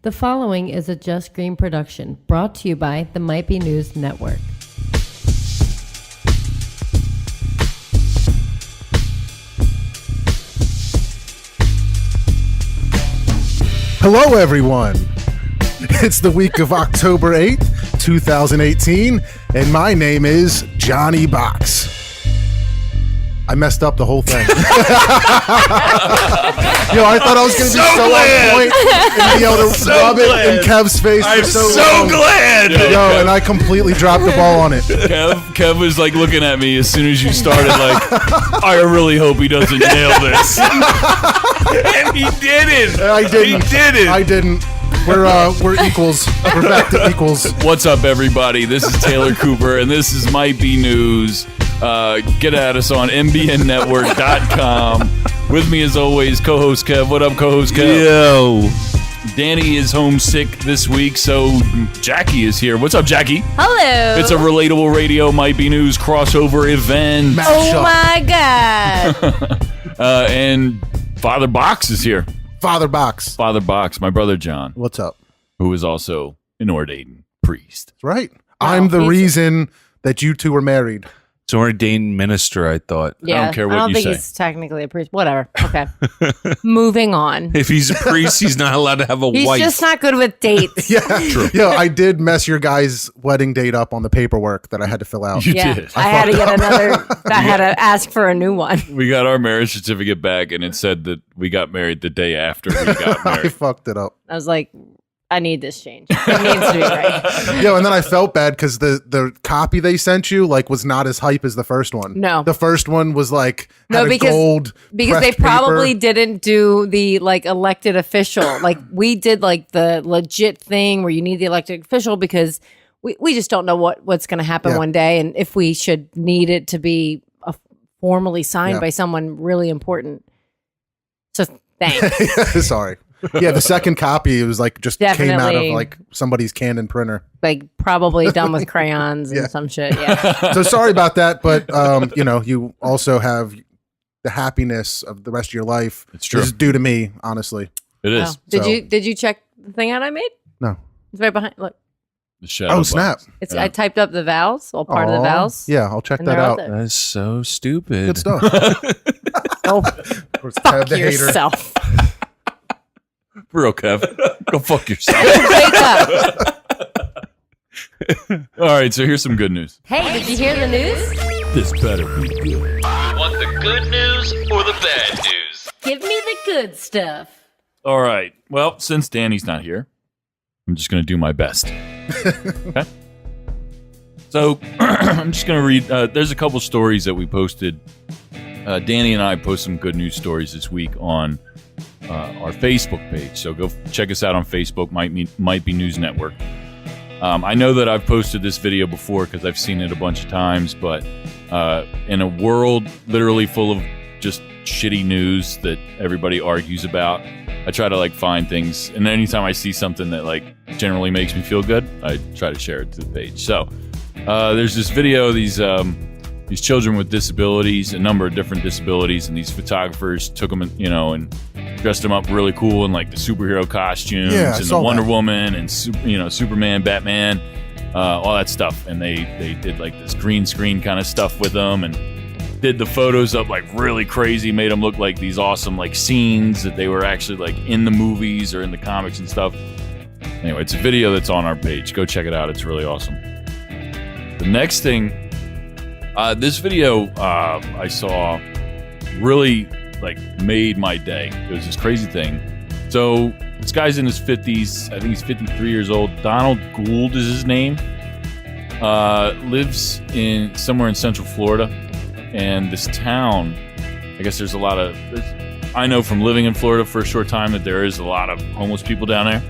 The following is a Just Green production brought to you by the Might Be News Network. Hello, everyone. It's the week of October 8th, 2018, and my name is Johnny Box. I messed up the whole thing. Yo, I thought I was going to be so on point and be able to rub it in Kev's face I'm for so so long. glad. Yo, and I completely dropped the ball on it. Kev was like looking at me as soon as you started, like, I really hope he doesn't nail this. And he didn't. I didn't. He didn't. I didn't. We're equals. We're back to equals. What's up, everybody? This is Taylor Cooper, and this is Might Be News. Get at us on mbnnetwork.com. With me, as always, co-host Kev. What up, co-host Kev? Yo. Danny is homesick this week, so Jackie is here. What's up, Jackie? Hello. It's a Relatable Radio Might Be News crossover event. Oh my God. And Father Box is here. Father Box. Father Box, my brother John, What's up? who is also an ordained priest. That's right. I'm the he's- reason that you two were married. It's an ordained minister, I thought. Yeah, don't care what I don't you think say. he's technically a priest. Whatever. Okay. Moving on. If he's a priest, he's not allowed to have a He's wife. just not good with dates. Yeah, true. Yeah, I did mess your guys' wedding date up on the paperwork that I had to fill out. You Yeah. did. I had to get another. I had to ask for a new one. We got our marriage certificate back, and it said that we got married the day after we got I married. fucked it up. I was like, I need this change. It needs to be right. Yo, and then I felt bad because the copy they sent you was not as hype as the first one. No. The first one was had a gold Because they pressed probably paper. didn't do the elected official. Like we did the legit thing where you need the elected official because we just don't know what's going to happen Yeah. one day and if we should need it to be formally signed Yeah. by someone really important. So thanks. Sorry. Yeah, the second copy it was just came out Definitely. of somebody's Canon printer. Probably done with crayons and Yeah. some shit. Yeah. So sorry about that, but you also have the happiness of the rest of your life. It's true. Is due to me, honestly. It is. Oh. So- Did you check the thing out I made? No. It's right behind. Look, The shadow Oh, snap. box. it's Yeah. I typed up the vowels, all part of the Aw. vowels. Yeah, I'll check And that they're out. out there. That's so stupid. Good stuff. Go fuck The hater. yourself. For real, Kev. Go fuck yourself. Wake up. All right, so here's some good news. Hey, did you hear the news? This better be good. Want the good news or the bad news? Give me the good stuff. All right. Well, since Danny's not here, I'm just going to do my best. Okay? So I'm just going to read. There's a couple stories that we posted. Danny and I post some good news stories this week on our Facebook page. So go check us out on Facebook, Might Be News Network. I know that I've posted this video before because I've seen it a bunch of times, but in a world literally full of just shitty news that everybody argues about, I try to find things, and anytime I see something that generally makes me feel good, I try to share it to the page. So there's this video of these children with disabilities, a number of different disabilities, and these photographers took them, and dressed them up really cool in the superhero costumes Yeah, I and the saw Wonder that. Woman and Superman, Batman, all that stuff, and they did this green screen kind of stuff with them and did the photos up really crazy, made them look like these awesome scenes that they were actually in the movies or in the comics and stuff. Anyway, it's a video that's on our page. Go check it out. It's really awesome. The next thing, this video I saw really made my day. It was this crazy thing. So this guy's in his 50s. I think he's 53 years old. Donald Gould is his name. Lives somewhere in Central Florida. And this town, I guess there's a lot of... I know from living in Florida for a short time that there is a lot of homeless people down there.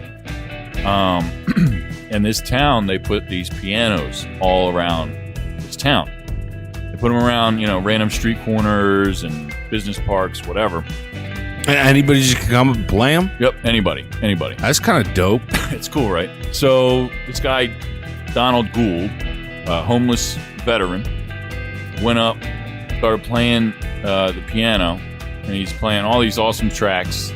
And this town, they put these pianos all around this town. They put them around, random street corners and business parks, whatever. Anybody just can come and play him? Yep, anybody. That's kind of dope. It's cool, right? So this guy, Donald Gould, a homeless veteran, went up, started playing the piano, and he's playing all these awesome tracks,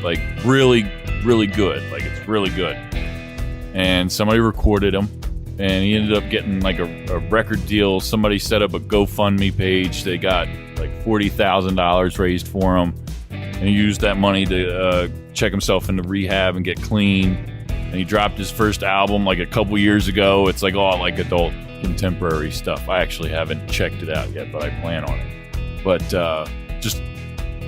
really, really good. It's really good. and somebody recorded him, and he ended up getting like a record deal. Somebody set up a GoFundMe page. They got like $40,000 raised for him, and he used that money to check himself into rehab and get clean. And he dropped his first album like a couple years ago. It's like all like adult contemporary stuff. I actually haven't checked it out yet, but I plan on it. But just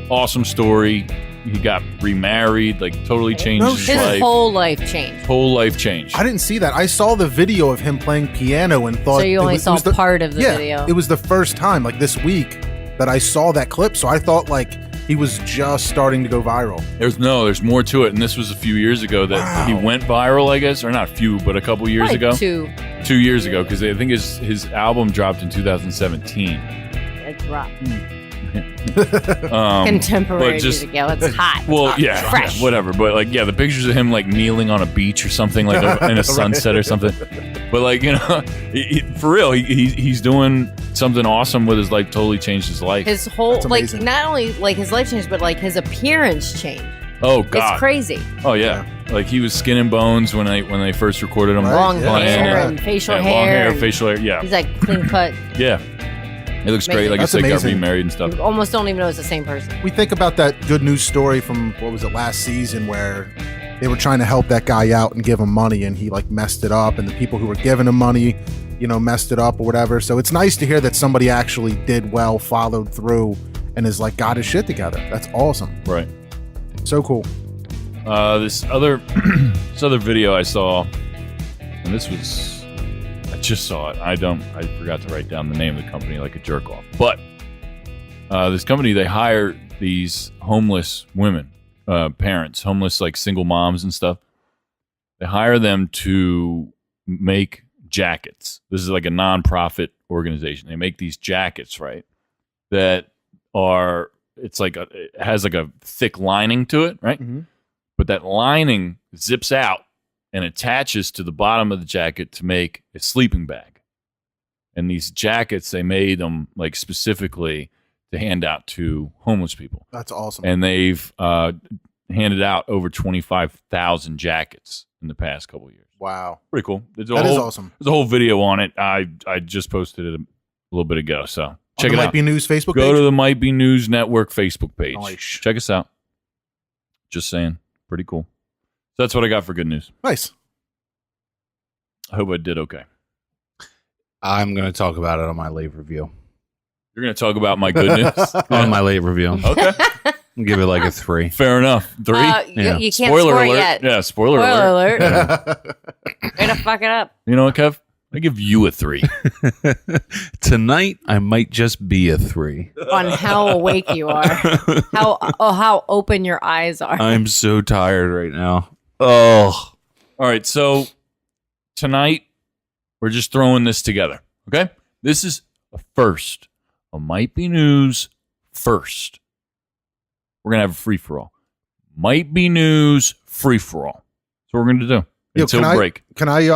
awesome story. He got remarried, like totally changed his His life. whole life changed. Whole life changed. I didn't see that. I saw the video of him playing piano and thought. So you only saw part of the video. It was the first time, like this week, that I saw that clip. So I thought like he was just starting to go viral. There's more to it, and this was a few years ago that he went viral, I guess, or not a few, but a couple years Probably ago. 2 years ago, because I think his album dropped in 2017. It dropped. But Contemporary just- music. Yeah, it's hot. Well, It's yeah, fresh. whatever. But like, yeah, the pictures of him like kneeling on a beach or something, like in a sunset or something. But like, you know, for real, he's doing something awesome with his life. Totally changed his life. His whole That's like amazing. not only like his life changed, but like his appearance changed. Oh God, It's crazy. Oh yeah. Like he was skin and bones when they first recorded him. Right, Long yeah, hair yeah. and facial Yeah, hair. long hair, and facial hair. Yeah, He's like clean cut. yeah. It looks great. Like That's I said, got amazing. remarried and stuff. You almost don't even know it's the same person. We think about that good news story from what was it last season where they were trying to help that guy out and give him money and he like messed it up and the people who were giving him money, you know, messed it up or whatever. So it's nice to hear that somebody actually did well, followed through, and is like got his shit together. That's awesome. Right. So cool. This other video I saw, and this was. I just saw it. I forgot to write down the name of the company like a jerk off. But this company, they hire these homeless women, parents, homeless like single moms and stuff. They hire them to make jackets. This is like a nonprofit organization. They make these jackets, right? That are it has like a thick lining to it, right? Mhm. But that lining zips out and attaches to the bottom of the jacket to make a sleeping bag. And these jackets, they made them like specifically to hand out to homeless people. That's awesome. And they've handed out over 25,000 jackets in the past couple of years. Wow. Pretty cool. There's a That is whole, awesome. There's a whole video on it. I just posted it a little bit ago. So check On it the out. Might Be News Facebook Go page. to the Might Be News Network Facebook page. Nice. Check us out. Just saying. Pretty cool. So that's what I got for good news. Nice. I hope I did okay. I'm going to talk about it on my late review. You're going to talk about my good news? On my late review. Okay. I'll give it like a 3. Fair enough. 3? Yeah. You can't Spoiler score alert. yet. Yeah, spoiler Spoiler alert. alert. Way to fuck it up. You know what, Kev? I give you a 3. Tonight, I might just be a 3. On how awake you are. How open your eyes are. I'm so tired right now. Oh. All right, so tonight we're just throwing this together, okay? This is a first. A Might Be News first. We're going to have a free-for-all. Might Be News free-for-all. That's what we're going to do Yo, until break. Can I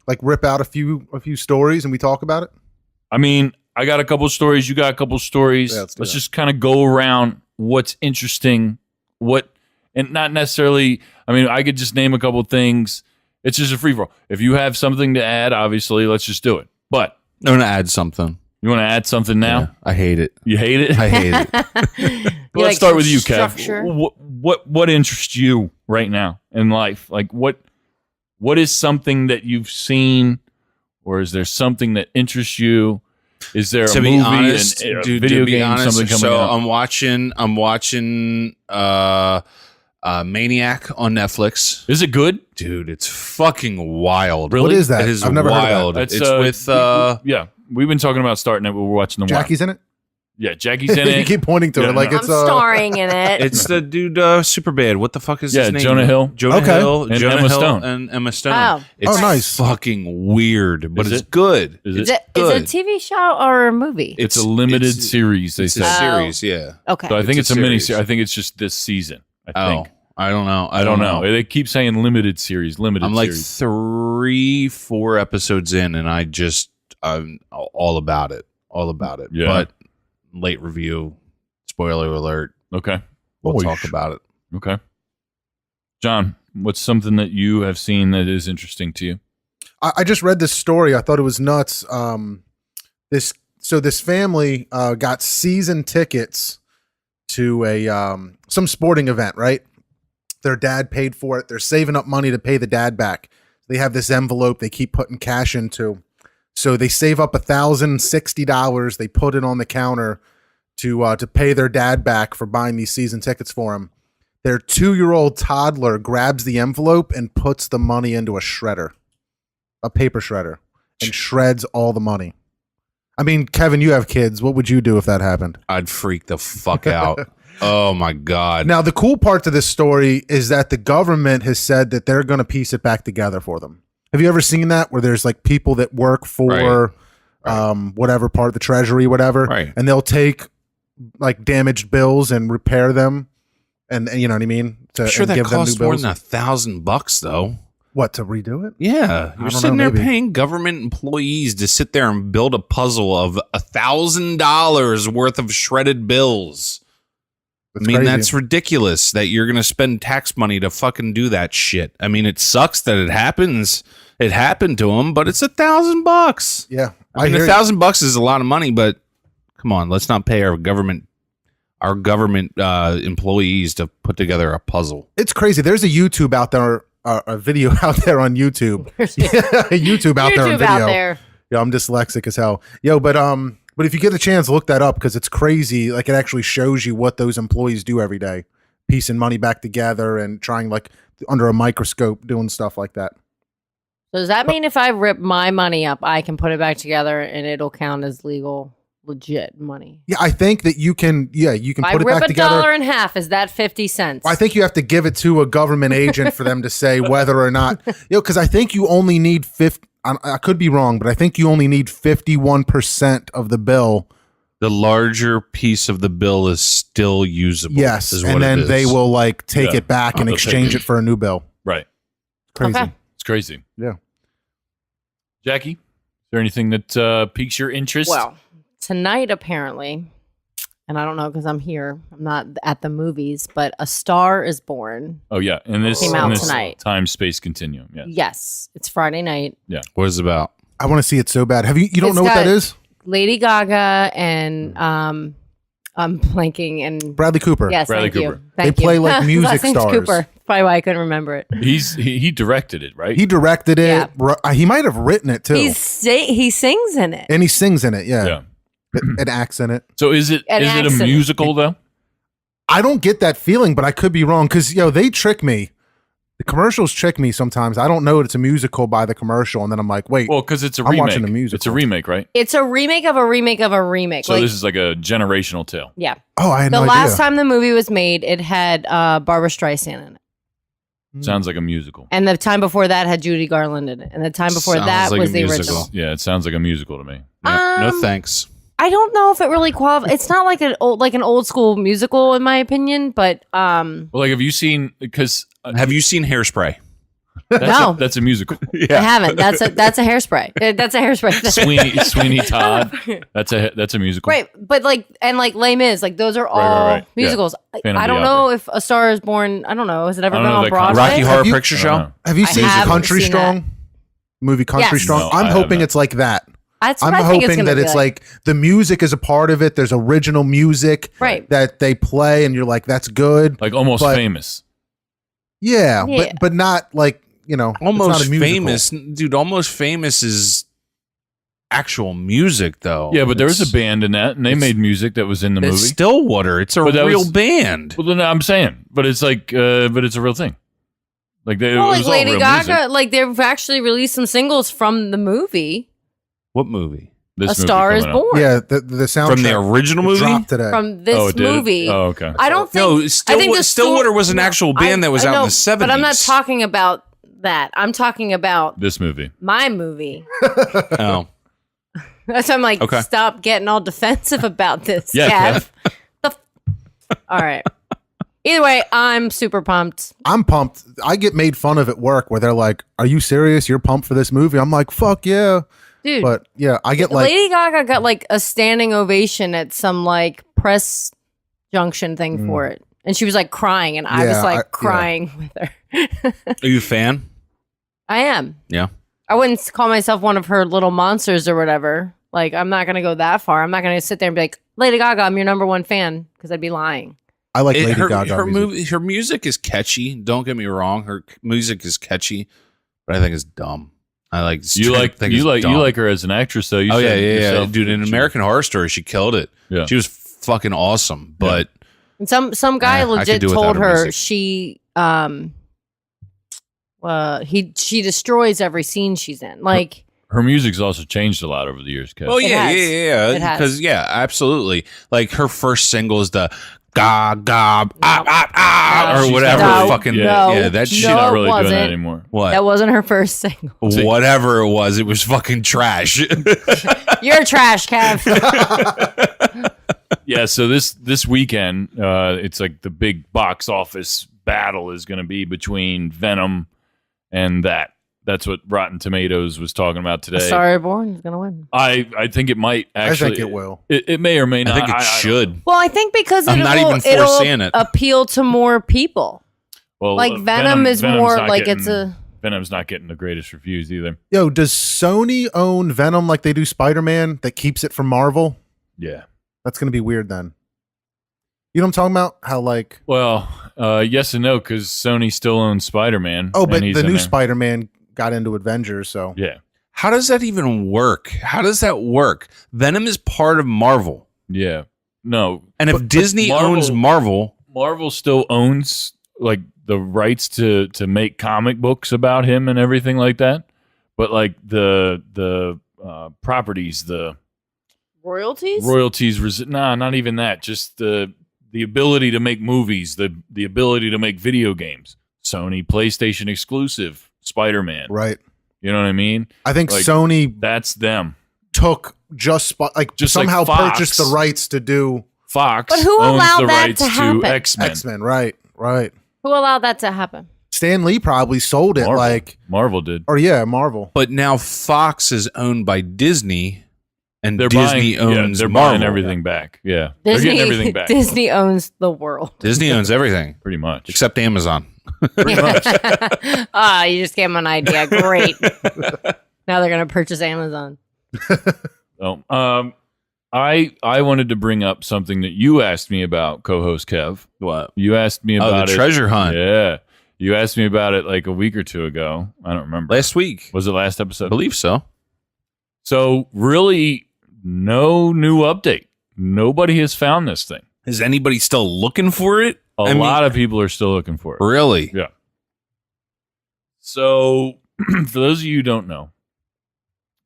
like rip out a few stories and we talk about it? I mean, I got a couple of stories. You got a couple of stories. Yeah, let's do Let's that. just kind of go around what's interesting, and not necessarily. I mean, I could just name a couple of things. It's just a free for all. If you have something to add, obviously, let's just do it. But I'm going to add something. you want to add something now? Yeah, I hate it. You hate it? I hate it. Well, let's like start with you, Kev. structure? What interests you right now in life? Like what is something that you've seen, or is there something that interests you? Is there a To movie, be honest, a dude, video to be game, honest, something coming so out? I'm watching Maniac on Netflix. Is it good? Dude, it's fucking wild. Really? What is that? It is I've never heard of wild. that. It's with yeah. We've been talking about starting it. But we're watching the Jackie's in it? Yeah, Jackie's in You it. keep pointing to Yeah, it like no. it's I'm starring in it. it's the dude Superbad. What the fuck is Yeah, his name? Jonah Hill. Jonah Okay. Hill. And Jonah Emma Hill Stone. And Emma Stone. Oh. It's Oh, nice. fucking weird, but Is it's it? good. Is Is it? it a good. TV show or a movie? It's a limited series. They It's say. a Oh. series, yeah. Okay. So I think it's It's a a mini series. series. I think it's just this season. I Oh, think. I don't know. I don't know. They keep saying limited series. Limited. I'm like series. 3-4 episodes in, and I'm all about it. All about it. Yeah. But late review, spoiler alert. Okay. We'll Oish. talk about it. Okay. John, What's something that you have seen that is interesting to you? I just read this story. I thought it was nuts. This family got season tickets to a some sporting event, right? Their dad paid for it. They're saving up money to pay the dad back. They have this envelope they keep putting cash into. So they save up $1,060. They put it on the counter to pay their dad back for buying these season tickets for him. Their 2-year-old toddler grabs the envelope and puts the money into a shredder, a paper shredder, and shreds all the money. I mean, Kevin, you have kids. What would you do if that happened? I'd freak the fuck out. Oh my God. Now, the cool part to this story is that the government has said that they're going to piece it back together for them. Have you ever seen that where there's like people that work for whatever part of the treasury, whatever, Right. and they'll take like damaged bills and repair them, and you know what I mean? I'm sure and that give them new costs more bills. than $1,000 though. What, to redo it? Yeah, I you're don't sitting know, there maybe. paying government employees to sit there and build a puzzle of $1,000 worth of shredded bills. That's I mean, crazy. that's ridiculous that you're going to spend tax money to fucking do that shit. I mean, it sucks that it happens. It happened to him, but it's $1,000. Yeah, I mean, hear you. $1,000 is a lot of money, but come on, let's not pay our government employees to put together a puzzle. It's crazy. There's a YouTube out there, a video out there on YouTube. YouTube out there on YouTube video. out there. Yeah, I'm dyslexic as hell. Yo, but if you get a chance, look that up because it's crazy. Like it actually shows you what those employees do every day, piecing money back together and trying like under a microscope doing stuff like that. So does that mean if I rip my money up, I can put it back together and it'll count as legal, legit money? Yeah, I think that you can. Yeah, you can If I put it rip back a together. dollar in half, is that 50 cents? I think you have to give it to a government agent for them to say whether or not. Because I think you only need 50. I could be wrong, but I think you only need 51% of the bill. The larger piece of the bill is still usable. Yes, is what and it then is. they will like take Yeah. it back and They'll exchange take it for a new bill. Right. Crazy. Okay. It's crazy. Yeah. Jackie, is there anything that piques your interest? Well, tonight apparently, and I don't know because I'm here, I'm not at the movies, but A Star Is Born. Oh yeah, and this Came out in this tonight. time space continuum. Yeah. Yes, it's Friday night. What is it about? I want to see it so bad. Have you don't It's know what that got- is? Lady Gaga and I'm blanking and Bradley Cooper. yes, Bradley thank Cooper. you. Thank They you. play like His music last name's stars. Cooper. Probably why I couldn't remember it. He directed it, right? He directed it. Yeah. He might have written it too. He sings in it. And he sings in it. Yeah. yeah. And acts in it. So is it An a accent. musical though? I don't get that feeling, but I could be wrong because they trick me. The commercials trick me sometimes. I don't know it's a musical by the commercial, and then I'm like, wait, Well, because it's a I'm remake. watching a musical. It's a remake, right? It's a remake of a remake of a remake. So this is like a generational tale. yeah. oh, I had The no last idea. time the movie was made, it had Barbara Streisand in it. Sounds like a musical. And the time before that had Judy Garland in it. And the time before Sounds that like was a the musical. original. Yeah, it sounds like a musical to me. No thanks. I don't know if it really qualifies. It's not like an old school musical, in my opinion, but Well, like, have you seen? Because Have you seen Hairspray? No. that's a musical. I haven't. That's a hairspray. That's a hairspray. Sweeney Todd. That's a musical. Right, but like Les Mis, like those are all right. Yeah. musicals. Phantom I of the don't know if A Star Is Born. I don't know. Has it ever I don't been know on that Broadway? Rocky Horror Have you- Picture I Show? don't know. Have you I seen haven't Country seen Strong? Movie Country Yes. Strong? No, I'm I hoping haven't. it's like that. That's I'm what I think it's hoping gonna that be it's like the music is a part of it. There's original music Right. that they play, and you're like, that's good. Like Almost But- Famous. Yeah, Yeah. but not like it's not Almost a musical. Famous. Dude, Almost Famous is actual music, though. Yeah, but there was It's- a band in that, and they made music that was in the movie. It's Stillwater. It's a But that real was- band. Well, then I'm saying, but it's like, but it's a real thing. Like it Well, was like all Lady real Gaga, music. like they've actually released some singles from the movie What movie? This A movie Star Is coming out. Born. Yeah, the soundtrack From the original movie? dropped today. From this Oh, it did? movie. Oh, okay. I don't think. No, I think the Stillwater was an actual band that was out in the 70s. But I'm not talking about that. I'm talking about This movie. my movie. Oh. That's why I'm like, Okay. stop getting all defensive about this. Yeah, Kev. All right. Either way, I'm super pumped. I'm pumped. I get made fun of at work where they're like, "Are you serious? You're pumped for this movie?" I'm like, "Fuck yeah!" Dude, But yeah, I get like, Lady Gaga got like a standing ovation at some like press junction thing for it. And she was like crying, and I Yeah, was like yeah. crying with her. Are you a fan? I am. Yeah. I wouldn't call myself one of her little monsters or whatever. Like, I'm not going to go that far. I'm not going to sit there and be like, Lady Gaga, I'm your number one fan, because I'd be lying. I like Lady her, Gaga her music. her music is catchy. Don't get me wrong. Her music is catchy, but I think it's dumb. I like You like her as an actress, though. You Oh yeah, said yeah, yeah, yourself dude. In that she- American Horror Story, she killed it. Yeah. She was fucking awesome. But And some guy I could legit do without told her her music. she destroys every scene she's in. Like, her music's also changed a lot over the years, Kev. oh yeah, has. yeah. It has. Because absolutely. Like her first single is the ga ga or She's whatever. not really- fucking yeah. yeah. That She's shit. not really doing wasn't. that anymore. What? that wasn't her first single. Whatever it was fucking trash. You're trash, Kev. Yeah, so this weekend, it's like the big box office battle is going to be between Venom and that. That's what Rotten Tomatoes was talking about today. Sorry, Born is going to win. I think it might actually. I think it will. It may or may I not. think it should. Well, I think because I'm not even foreseeing it. appeal to more people. Well, Like, Venom is Venom's more not like getting- it's a... Venom's not getting the greatest reviews either. Yo, does Sony own Venom like they do Spider-Man that keeps it from Marvel? Yeah. That's going to be weird then. You know what I'm talking about? How like... Well, yes and no, because Sony still owns Spider-Man. Oh, but and he's the in new there. Spider-Man got into Avengers, so... Yeah. How does that even work? How does that work? Venom is part of Marvel. Yeah. No. And if But Disney Marvel- owns Marvel, Marvel still owns like the rights to make comic books about him and everything like that, but like the properties, the Royalties? royalties, not even that. Just the ability to make movies, the ability to make video games. Sony, PlayStation exclusive, Spider-Man. Right. You know what I mean? I think Like, Sony That's them. took just somehow like Fox. purchased the rights to do Fox But who owns allowed the that rights to happen? X-Men. X-Men. Right. Who allowed that to happen? Stan Lee probably sold it Marvel did. Marvel. but now Fox is owned by Disney, and They're Disney buying, owns they're Marvel. buying everything back. Yeah. They're getting everything back. Disney owns the world. Disney owns everything Pretty much. except Amazon. Pretty much. Ah, you just gave them an idea. Great. Now they're going to purchase Amazon. So, I wanted to bring up something that you asked me about, co-host Kev. What? You asked me about the it. treasure hunt. Yeah. You asked me about it like a week or two ago. I don't remember. Last week. Was it last I episode? believe so. So really, no new update. Nobody has found this thing. Is anybody still looking for it? A lot of people are still looking for it. Really? Yeah. So, for those of you who don't know,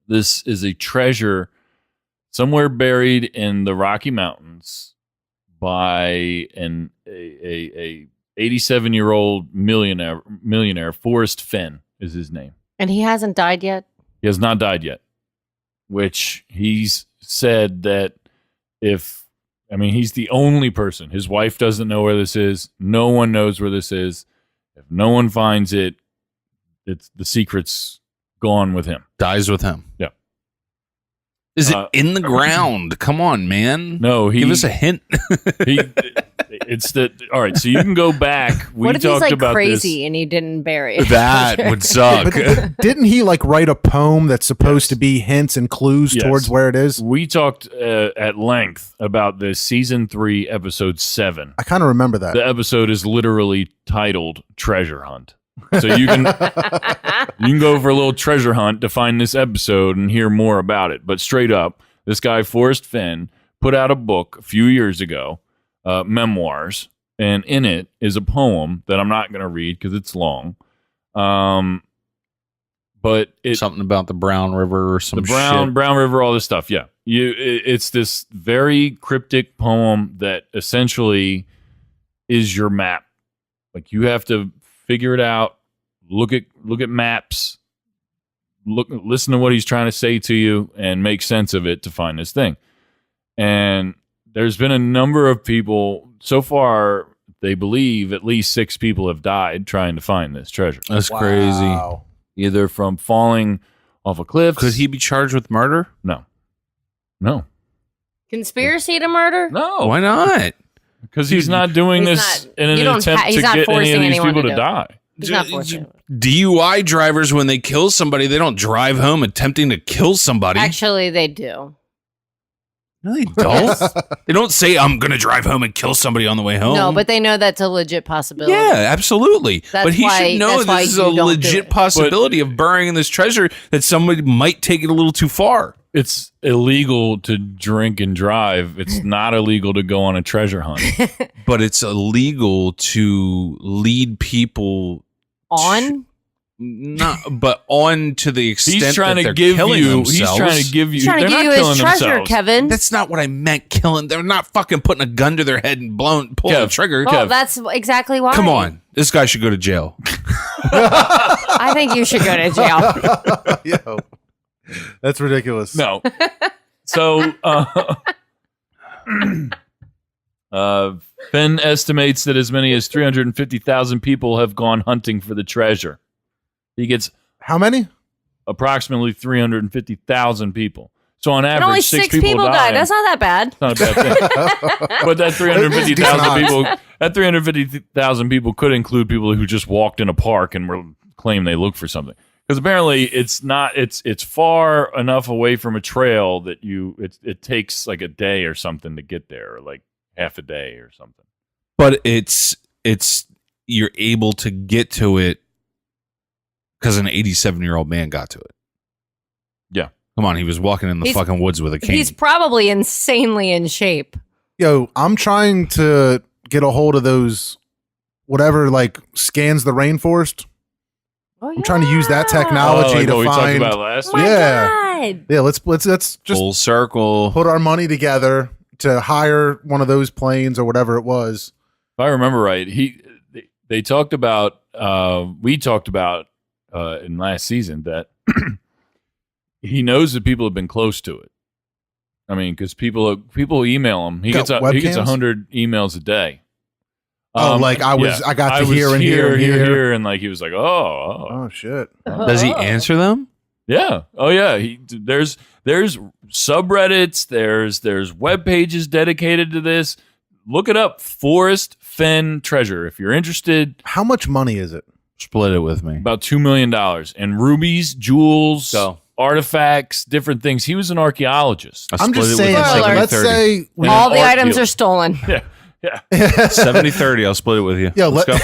this is a treasure somewhere buried in the Rocky Mountains by an 87-year-old millionaire. Forrest Fenn is his name. And he hasn't died yet? He has not died yet, which he's said that he's the only person. His wife doesn't know where this is. No one knows where this is. If no one finds it, it's the secret's gone with him. Dies with him. Yeah. Is it in the ground? Come on, man. No, Give us a hint. It's the all right. So you can go back. We What if he's talked like about crazy and he didn't bury it? That would suck. But didn't he like write a poem that's supposed to be hints and clues Yes. towards where it is? We talked at length about this season 3, episode 7. I kind of remember that. The episode is literally titled "Treasure Hunt." So you can go for a little treasure hunt to find this episode and hear more about it. But straight up, this guy Forrest Fenn put out a book a few years ago, memoirs, and in it is a poem that I'm not going to read because it's long. But it's Something about the Brown River or some the Brown shit. River, all this stuff. Yeah, it's this very cryptic poem that essentially is your map. Like you have to figure it out. Look at maps. Listen to what he's trying to say to you, and make sense of it to find this thing. And there's been a number of people so far. They believe at least 6 people have died trying to find this treasure, That's crazy. Wow. either from falling off a cliff. Could he be charged with murder? No. Conspiracy to murder? No. Why not? Because he's not doing He's this not- in an you don't attempt ha- to he's not get any forcing of these anyone people to to do it. die. He's not forcing. DUI drivers, when they kill somebody, they don't drive home attempting to kill somebody. Actually, they do. No, they don't. They don't say, I'm going to drive home and kill somebody on the way home. No, but they know that's a legit possibility. Yeah, absolutely. That's but he why- should know that's why this is you a don't do legit it. possibility of burying this treasure that somebody might take it a little too far. It's illegal to drink and drive. It's not illegal to go on a treasure hunt. But it's illegal to lead people On? but on to the extent He's trying that to they're give killing you. themselves. He's trying to give you. He's trying to they're give not you his killing treasure, themselves. Kevin. That's not what I meant. Killing. They're not fucking putting a gun to their head and pulling Kev, the trigger. Well, Kev. that's exactly why. Come on, this guy should go to jail. I think you should go to jail. Yo, that's ridiculous. No. So, Fenn estimates that as many as 350,000 people have gone hunting for the treasure. He gets How many? approximately 350,000 people. So on average, And only six six people die. died. That's not that bad. Not a bad thing. But that 350,000 people, that 350,000 people could include people who just walked in a park and were claim they look for something. Because apparently it's not. It's far enough away from a trail that it takes like a day or something to get there, or like half a day or something. But it's you're able to get to it because an 87-year-old man got to it. Yeah. Come on, he was walking in the He's- fucking woods with a cane. He's probably insanely in shape. Yo, I'm trying to get a hold of those, whatever, like scans the rainforest. Oh, I'm trying to use that yeah. technology like to what we talked find. about last Oh week. my Yeah. God. Yeah, let's just Full circle. put our money together to hire one of those planes or whatever it was. If I remember right, they talked about we talked about in last season that he knows that people have been close to it. I mean, because people email him. He Got gets webcams? 100 emails a day. Oh, like I got to hear and hear and hear. and like he was like, oh. Oh shit! Does he answer them? Yeah. Oh yeah. There's subreddits. There's web pages dedicated to this. Look it up. Forrest Fenn treasure. If you're interested, How much money is it? Split it with me. about $2 million and rubies, jewels, Go. artifacts, different things. He was an archaeologist. I I'm split just it with saying. you Spoiler. Like, let's 70-30. say we, All the art items deal. are stolen. Yeah. 70-30. I'll split it with you. Yo, Let's go.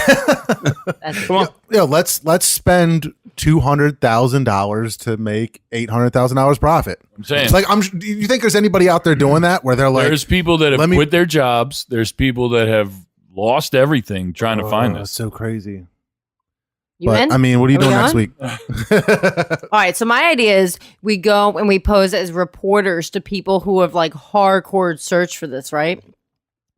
That's- yo, let's spend $200,000 to make $800,000 profit. I'm saying. It's like do you think there's anybody out there doing that where they're like, There's people that have let me- quit their jobs. There's people that have lost everything trying to find That's this. so crazy. You But in? I mean, what are you Are we doing next on? week? All right, so my idea is we go and we pose as reporters to people who have like hardcore searched for this, right?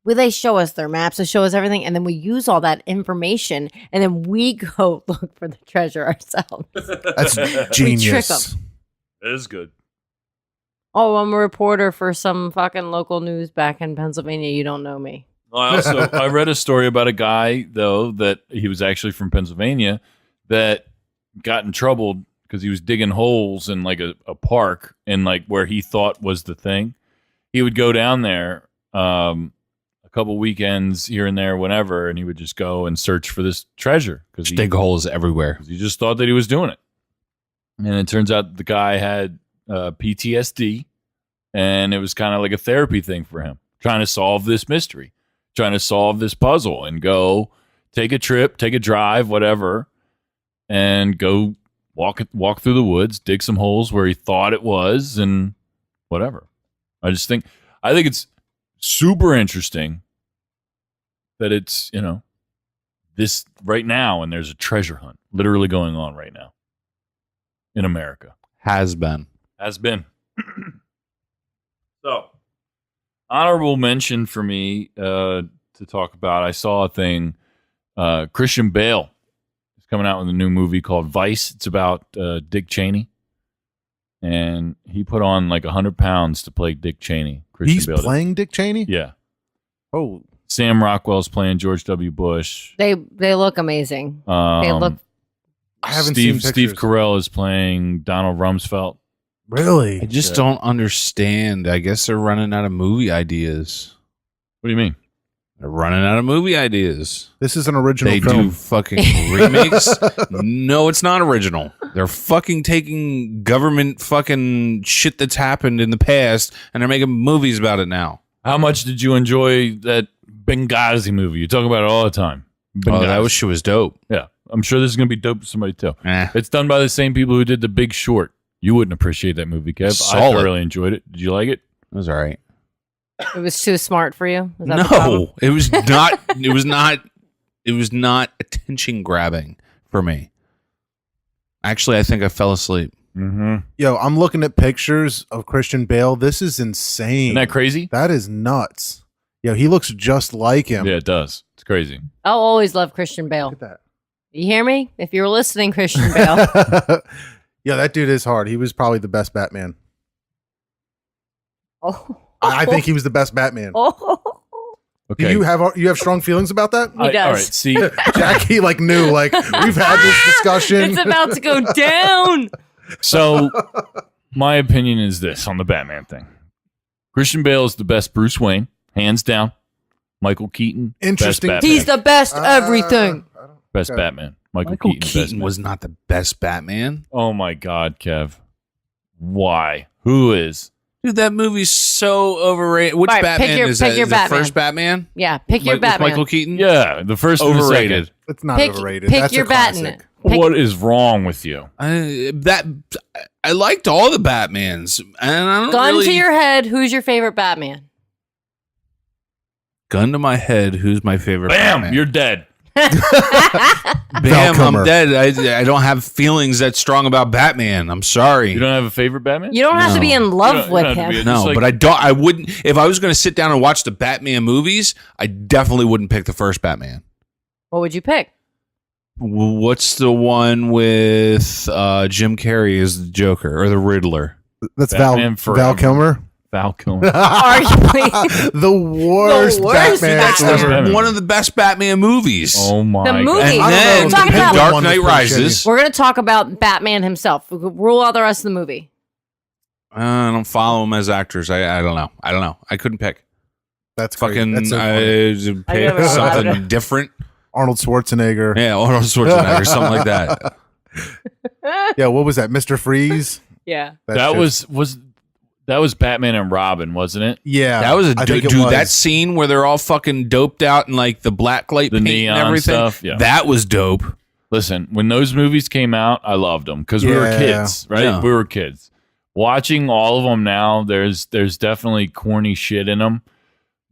Where they show us their maps, they show us everything, and then we use all that information, and then we go look for the treasure ourselves. That's trick genius. 'em. It is good. Oh, I'm a reporter for some fucking local news back in Pennsylvania. You don't know me. I read a story about a guy though that he was actually from Pennsylvania that got in trouble because he was digging holes in like a park and like where he thought was the thing. He would go down there a couple weekends here and there, whenever, and he would just go and search for this treasure because he Dig holes everywhere. just thought that he was doing it. And it turns out the guy had PTSD, and it was kind of like a therapy thing for him, trying to solve this mystery, trying to solve this puzzle, and go take a trip, take a drive, whatever, and go walk through the woods, dig some holes where he thought it was, and whatever. I think it's super interesting that it's, this right now, and there's a treasure hunt literally going on right now in America. Has been. Has been. So, honorable mention for me to talk about. I saw a thing. Christian Bale is coming out with a new movie called Vice. It's about Dick Cheney, and he put on like 100 pounds to play Dick Cheney. Christian He's Bale did. playing Dick Cheney? Yeah. Oh, Sam Rockwell's playing George W. Bush. They look amazing. They look. I haven't seen Steve pictures. Carell is playing Donald Rumsfeld. Really? I just don't understand. I guess they're running out of movie ideas. What do you mean? They're running out of movie ideas. This is an original They film. do fucking remakes. No, it's not original. They're fucking taking government fucking shit that's happened in the past and they're making movies about it now. How much did you enjoy that Benghazi movie? You talk about it all the time. Oh, Benghazi. shit was dope. Yeah. I'm sure this is going to be dope to somebody too. Eh. It's done by the same people who did The Big Short. You wouldn't appreciate that movie, Kev. I Solid. thoroughly enjoyed it. Did you like it? It was all right. It was too smart for you. Is that the problem? No, it was not. It was not. It was not attention grabbing for me. Actually, I think I fell asleep. Mm-hmm. Yo, I'm looking at pictures of Christian Bale. This is insane. Isn't that crazy? That is nuts. Yo, he looks just like him. Yeah, it does. It's crazy. I'll always love Christian Bale. Look at You hear me? If you're listening, Christian Bale. that. Yo, that dude is hard. He was probably the best Batman. Oh. I think he was the best Batman. Oh. Okay. Do you have strong feelings about that? He does. All right. See, Jackie knew we've had this discussion. It's about to go down. so my opinion is this on the Batman thing. Christian Bale is the best Bruce Wayne, hands down. Michael Keaton, Interesting. best Batman. He's the best everything. Best okay. Batman. Michael Michael Keaton, best Keaton Batman. was not the best Batman. Oh my God, Kev. Why? Who is? Dude, that movie's so overrated. Which All right, Batman pick your- is pick that? your Is the Batman. first Batman? Yeah, pick your With Batman. Michael Keaton? Yeah, the first and the Overrated. second. It's not Pick, overrated. pick That's your a classic. Batman. Pick- What is wrong with you? I liked all the Batmans, and I don't Gun really. to your head. Who's your favorite Batman? Gun to my head. Who's my favorite? Bam! Batman? You're dead. Bam! Kilmer. I'm dead. I don't have feelings that strong about Batman. I'm sorry. You don't have a favorite Batman? You don't have to be in You love don't with have to him. be a- No, Just like- but I don't. I wouldn't. If I was going to sit down and watch the Batman movies, I definitely wouldn't pick the first Batman. What would you pick? What's the one with Jim Carrey as the Joker or the Riddler? That's Batman Val forever. Kilmer. Val Kilmer. Arguably. The worst, The worst Batman Batman. ever. Batman. One of the best Batman movies. Oh my The God. movie. And I then don't know. Talking about- Dark One was Knight pretty Rises. shitty. We're going to talk about Batman himself. We could rule out the rest of the movie. I don't follow them as actors. I don't know. I couldn't pick. That's crazy. Fucking That's so funny. I pick never thought of something different. Arnold Schwarzenegger. Yeah, Arnold Schwarzenegger, something like that. Yeah, what was that? Mr. Freeze? Yeah. That shit- was Batman and Robin, wasn't it? Yeah. That was a I think dude. it was. That scene where they're all fucking doped out and like the black light The paint neon and everything. stuff, yeah. That was dope. Listen, when those movies came out, I loved them because we were Yeah. kids, right? Yeah. We were kids. Watching all of them now, there's definitely corny shit in them.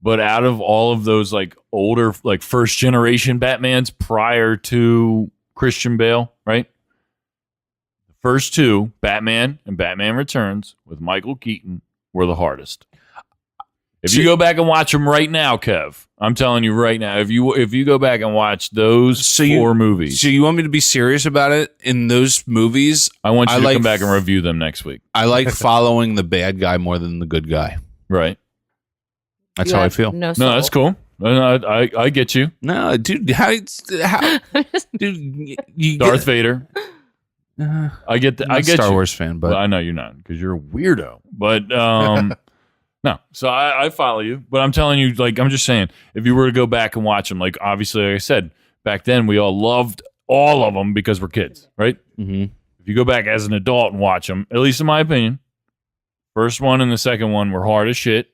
But out of all of those like older, like first generation Batmans prior to Christian Bale, right? The first two, Batman and Batman Returns with Michael Keaton, were the hardest. If you go back and watch them right now, Kev, I'm telling you right now, if you go back and watch those four movies, So you want me to be serious about it? In those movies, I want you I to like- come back and review them next week. I like following the bad guy more than the good guy. Right? That's You how I have feel. No, No, that's cool. I get you. No, dude, how dude, you Darth Vader. get, I get that. I'm I a get Star you. Wars fan, but Well, I know you're not because you're a weirdo. But no, so I follow you. But I'm telling you, like, I'm just saying, if you were to go back and watch them, like, obviously, like I said, back then we all loved all of them because we're kids, right? Mhm. If you go back as an adult and watch them, at least in my opinion, first one and the second one were hard as shit.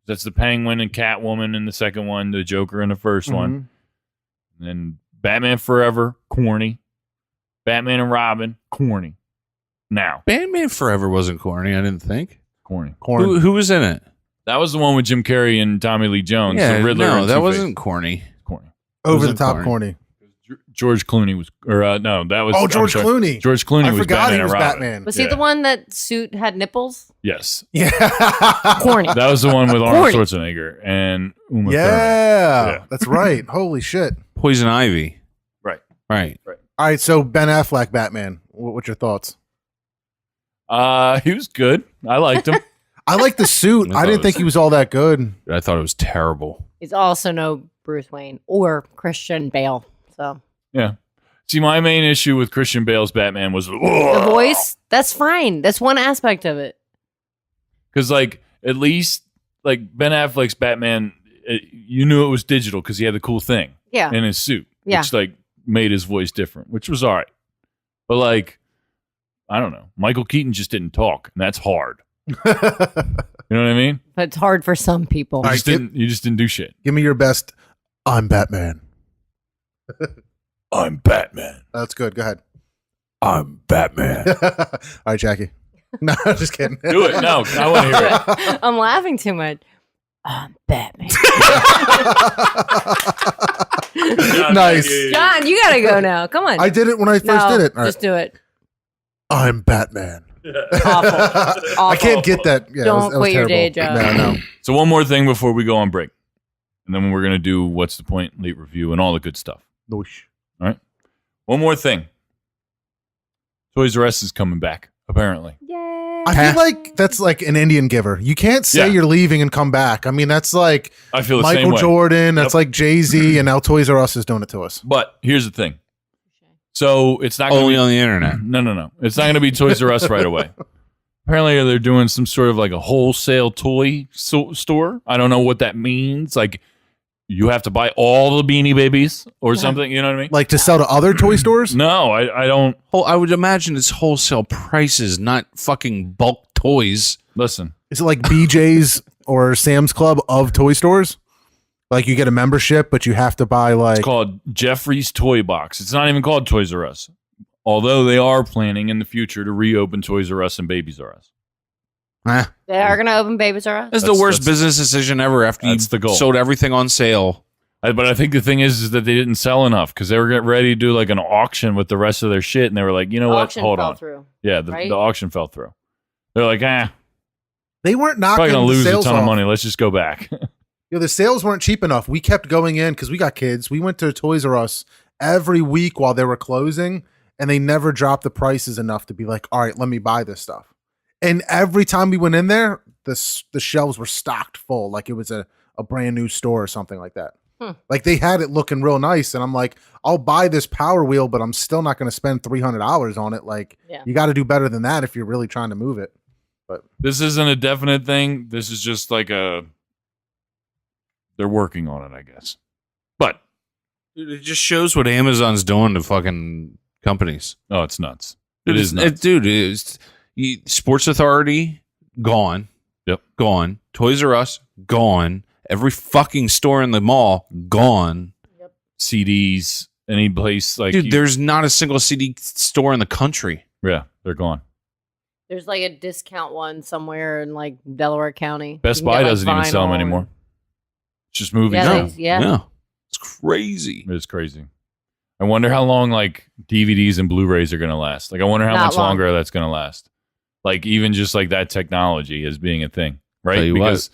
That's the Penguin and Catwoman in the second one, the Joker in the first one. And then Batman Forever, corny. Batman and Robin, corny. Now, Batman Forever wasn't corny. I didn't think. corny. Corn. Who was in it? That was the one with Jim Carrey and Tommy Lee Jones. Yeah, the Riddler. no, and that Two-Face. wasn't corny. corny. Over the wasn't top corny. corny. George Clooney was, or no, that was. Oh, I'm George sorry. Clooney. George Clooney I was forgot Batman he was and Robin. Batman. Was he Yeah. the one that suit had nipples? Yes, Yeah. Corny. that was the one with Arnold Corny. Schwarzenegger and Uma Thurman. Yeah. Yeah. That's right. Holy shit. Poison Ivy. Right. Right. All right, so Ben Affleck Batman. What's your thoughts? He was good. I liked him. I like the suit. I I didn't thought it think was- he was all that good. I thought it was terrible. He's also no Bruce Wayne or Christian Bale. So Yeah. See, my main issue with Christian Bale's Batman was the voice, that's fine. That's one aspect of it. because, like, at least like Ben Affleck's Batman you knew it was digital because he had the cool thing Yeah. in his suit, Yeah. which like made his voice different, which was all right. But like, I don't know. Michael Keaton just didn't talk, and that's hard. You know what I mean? But it's hard for some people. All right, You just didn't do shit. Give me your best. I'm Batman. I'm Batman. That's good. Go ahead. I'm Batman. All right, Jackie. No, just kidding. Do it. No, I want to hear it. I'm laughing too much. I'm Batman. Nice. John, you gotta go now. Come on. I did it when I first did it. All right. Just do it. I'm Batman. Awful. I can't get that. Yeah, Don't that was quit your day terrible. job. No. So one more thing before we go on break. And then we're going to do what's the point, late review, and all the good stuff. Noosh. All right. One more thing. Toys R Us is coming back, apparently. Yay. I feel like that's like an Indian giver. You can't say Yeah. you're leaving and come back. I mean, that's like I feel the same Michael way. Jordan. That's Yep. like Jay-Z, and now Toys R Us is doing it to us. But here's the thing. So it's not going Only to on the internet. No. It's not going to be Toys R Us right away. Apparently, they're doing some sort of like a wholesale toy store. I don't know what that means. Like, you have to buy all the Beanie Babies or something. You know what I mean? Like to sell to other toy stores? No, I don't. I would imagine it's wholesale prices, not fucking bulk toys. Listen, Is it like BJ's or Sam's Club of toy stores? Like you get a membership, but you have to buy like it's called Jeffrey's Toy Box. It's not even called Toys R Us. Although they are planning in the future to reopen Toys R Us and Babies R Us. They are gonna open Babies R Us. That's the worst business decision ever after you That's the goal. sold everything on sale. But I think the thing is that they didn't sell enough because they were getting ready to do like an auction with the rest of their shit, and they were like, you know what? Auction Hold fell on. through. Yeah, right? the auction fell through. They're like, they weren't knocking probably gonna the lose a sales ton off. of money. Let's just go back. The sales weren't cheap enough. We kept going in because we got kids. We went to Toys R Us every week while they were closing, and they never dropped the prices enough to be like, all right, let me buy this stuff. And every time we went in there, the shelves were stocked full, like it was a brand new store or something like that. Like they had it looking real nice, and I'm like, I'll buy this Power Wheel, but I'm still not going to spend $300 on it. Like, Yeah. you got to do better than that if you're really trying to move it. But This isn't a definite thing. This is just like they're working on it, I guess. But Dude, it just shows what Amazon's doing to fucking companies. oh, it's nuts. It is nuts. Sports Authority, gone. Yep. Gone. Toys R Us, gone. Every fucking store in the mall, gone. CDs, any place like Dude, there's not a single CD store in the country. yeah, they're gone. There's like a discount one somewhere in like Delaware County. Best You can get, Buy like, doesn't even sell them vinyl anymore. and- It's just movies. Yeah, now. yeah. It's crazy. It's crazy. I wonder how long like DVDs and Blu-rays are going to last. Like I wonder how Not much long. longer that's going to last. Like even just like that technology as being a thing, right? Tell you what, Because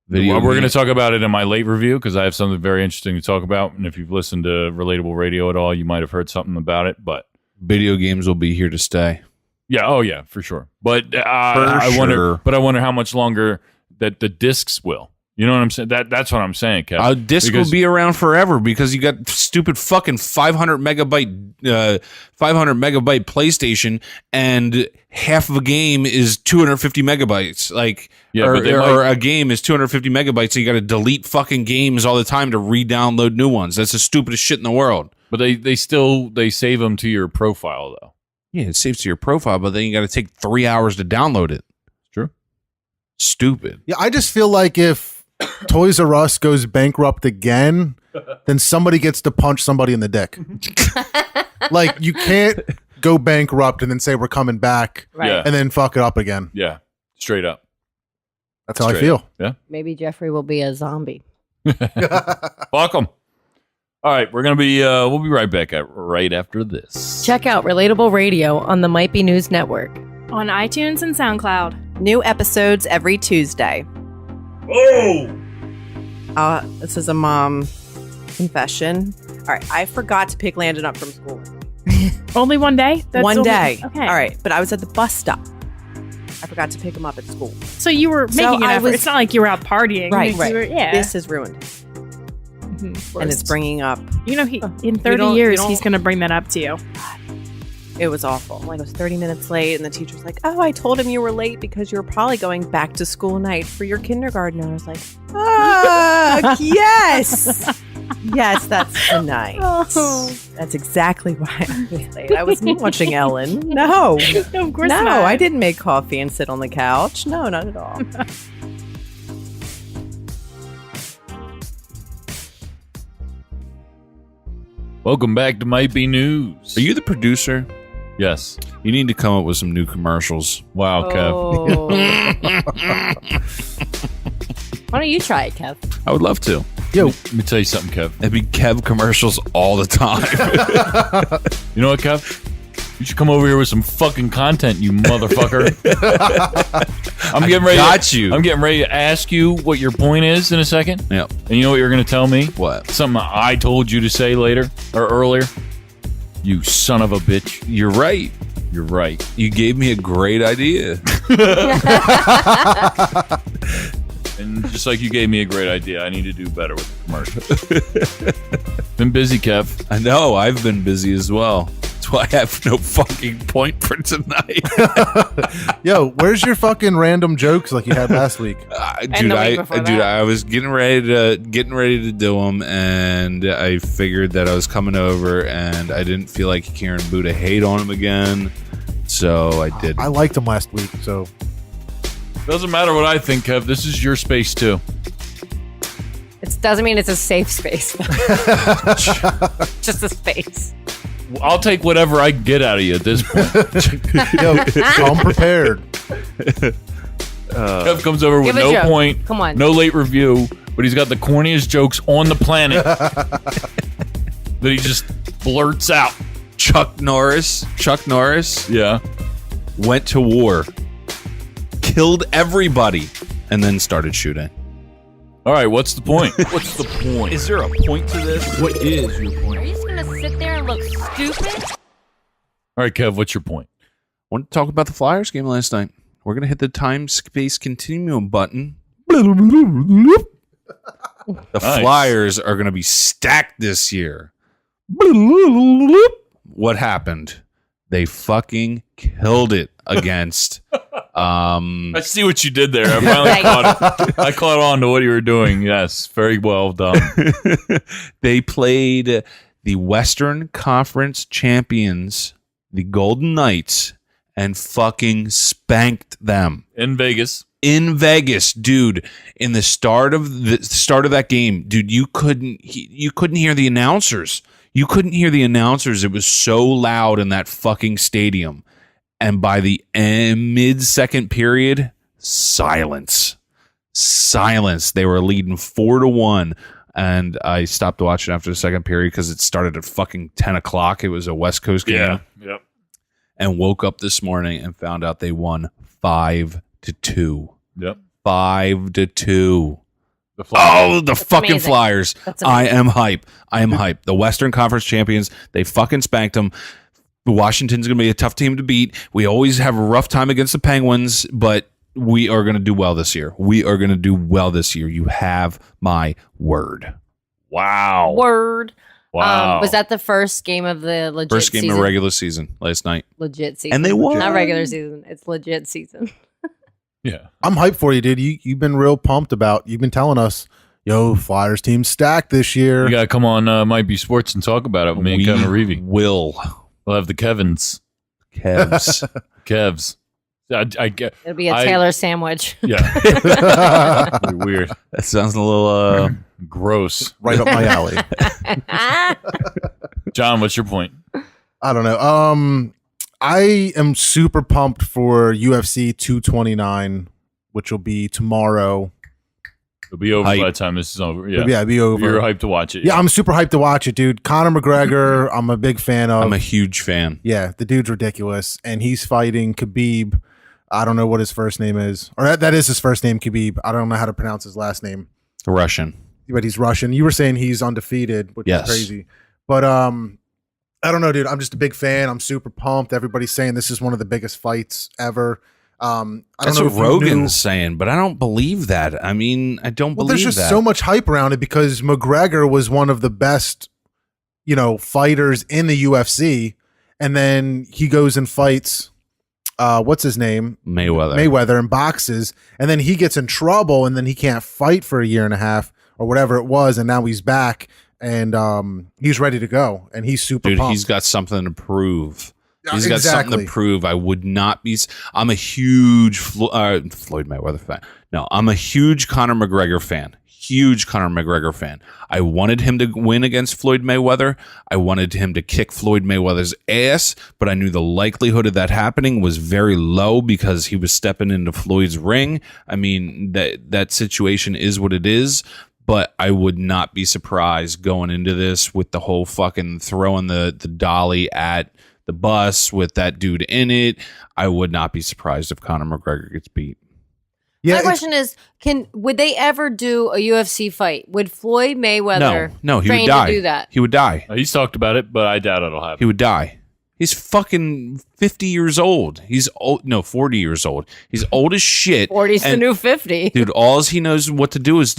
video we're going to games- talk about it in my late review because I have something very interesting to talk about. And if you've listened to Relatable Radio at all, you might have heard something about it. But Video games will be here to stay. yeah, oh yeah, for sure. But I wonder. sure. But I wonder how much longer that the discs will. You know what I'm saying? That's what I'm saying, Kev. A disc Because- will be around forever because you got stupid fucking 500 megabyte PlayStation, and half of a game is 250 megabytes. Like, Yeah, or, but they or might- a game is 250 megabytes, so you got to delete fucking games all the time to re-download new ones. That's the stupidest shit in the world. But they save them to your profile though. Yeah, it saves to your profile, but then you got to take 3 hours to download it. True. Stupid. yeah, I just feel like if Toys R Us goes bankrupt again, then somebody gets to punch somebody in the dick. Like you can't go bankrupt and then say we're coming back Right. Yeah. and then fuck it up again. Yeah, straight up. That's how I Straight feel. up. Yeah. Maybe Jeffrey will be a zombie. Fuck 'em. All right, we'll be right back right after this. Check out Relatable Radio on the Might Be News Network. On iTunes and SoundCloud. New episodes every Tuesday. This is a mom confession. All right, I forgot to pick Landon up from school. Only one day? That's One only- day. Okay. All right, but I was at the bus stop. I forgot to pick him up at school. So you were So making an I effort. was- It's not like you were out partying. Right, You right. were- yeah. This is ruined, Mhm. and it's bringing up. You know, in you 30 don't- years, you he's don't- going to bring that up to you. It was awful. Like, I was 30 minutes late, and the teacher's like, "Oh, I told him you were late because you were probably going back to school night for your kindergarten." I was like, yes. Yes, that's the night. Oh. That's exactly why I was late. I wasn't watching Ellen. No. No, of course No, not. I didn't make coffee and sit on the couch. No, not at all. Welcome back to Might Be News. Are you the producer? Yes. You need to come up with some new commercials. Wow, Kev. Oh. Why don't you try it, Kev? I would love to. Yo, Let me tell you something, Kev. It'd be Kev commercials all the time. You know what, Kev? You should come over here with some fucking content, you motherfucker. I'm getting ready. got you. I'm getting ready to ask you what your point is in a second. Yep. And you know what you're going to tell me? What? Something I told you to say later or earlier. You son of a bitch. You're right. You're right. You gave me a great idea. And just like you gave me a great idea, I need to do better with the commercial. Been busy, Kev. I know. I've been busy as well. That's why I have no fucking point for tonight. yo, where's your fucking random jokes like you had last week? Dude, the week before that. I was getting ready to do them, and I figured that I was coming over, and I didn't feel like Karen Buddha hate on him again, so I did. I liked them last week, so Doesn't matter what I think, Kev. This is your space, too. It doesn't mean it's a safe space. Just a space. I'll take whatever I can get out of you at this point. yo, I'm prepared. Kev comes over with Give a no joke. point, Come on. no late review, but he's got the corniest jokes on the planet that he just blurts out. Chuck Norris Yeah. went to war, killed everybody, and then started shooting. All right, what's the point? What's the point? Is there a point to this? What is your Are point? you just gonna sit there and look stupid? All right, Kev, what's your point? Want to talk about the Flyers game last night? We're going to hit the time-space continuum button. The Nice. Flyers are going to be stacked this year. What happened? They fucking killed it against... I see what you did there. I finally caught it. I caught on to what you were doing. Yes, very well done. They played the Western Conference champions, the Golden Knights, and fucking spanked them In Vegas. in Vegas, dude. In the start of that game, dude, you couldn't hear the announcers. You couldn't hear the announcers. It was so loud in that fucking stadium. And by the mid-second period, silence. They were leading 4-1. And I stopped watching after the second period because it started at fucking 10 o'clock. It was a West Coast game. Yeah. Yep. And woke up this morning and found out they won 5-2. Yep. 5-2. The Flyers. Oh, the fucking amazing. Flyers. That's I amazing. am hype. The Western Conference champions, they fucking spanked them. Washington's going to be a tough team to beat. We always have a rough time against the Penguins, but we are going to do well this year. You have my word. Wow. Word. Wow. Was that the first game of the legit First game season? of regular season last night. Legit season. And they won. Not regular season. It's legit season. Yeah. I'm hyped for you, dude. You've been real pumped you've been telling us, yo, Flyers team stacked this year. You got to come on Might Be Sports and talk about it with me and Kevin Reevy. Will. We'll have the Kevins. Kevs. I get. It'll be a Taylor sandwich. Yeah. Be weird. That sounds a little Gross. Right up my alley. John, what's your point? I don't know. I am super pumped for UFC 229, which will be tomorrow. It'll be over Hype. by the time this is over. Yeah. Yeah, it'll be over. You're hyped to watch it. Yeah, I'm super hyped to watch it, dude. Conor McGregor, I'm a big fan of. I'm a huge fan. Yeah, the dude's ridiculous. And he's fighting Khabib. I don't know what his first name is. Or that is his first name, Khabib. I don't know how to pronounce his last name. Russian. But he's Russian. You were saying he's undefeated, which Yes. is crazy. But I don't know, dude. I'm just a big fan. I'm super pumped. Everybody's saying this is one of the biggest fights ever. I don't That's know what if you Rogan's knew- saying, but I don't believe that. I mean, I don't Well, believe there's just that. so much hype around it because McGregor was one of the best, fighters in the UFC, and then he goes and fights. What's his name? Mayweather in boxes, and then he gets in trouble, and then he can't fight for a year and a half or whatever it was, and now he's back, and he's ready to go, and he's super pumped. He's got something to prove. He's got Exactly. something to prove. I would not be. I'm a huge Floyd Mayweather fan. No, I'm a huge Conor McGregor fan. Huge Conor McGregor fan. I wanted him to win against Floyd Mayweather. I wanted him to kick Floyd Mayweather's ass, but I knew the likelihood of that happening was very low because he was stepping into Floyd's ring. I mean, that situation is what it is, but I would not be surprised going into this with the whole fucking throwing the dolly at the bus with that dude in it. I would not be surprised if Conor McGregor gets beat. Yeah, My question is, would they ever do a UFC fight? Would Floyd Mayweather No, he train would die. to do that? He would die. He's talked about it, but I doubt it'll happen. He would die. He's fucking 50 years old. He's old. No, 40 years old. He's old as shit. 40's the And, new 50. dude, all he knows what to do is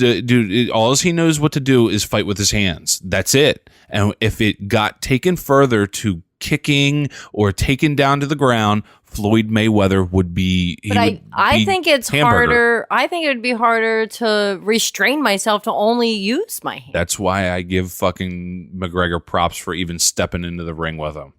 fight with his hands. That's it. And if it got taken further to kicking or taken down to the ground, Floyd Mayweather would be. But I think it's harder. I think it would be harder to restrain myself to only use my hand. That's why I give fucking McGregor props for even stepping into the ring with him.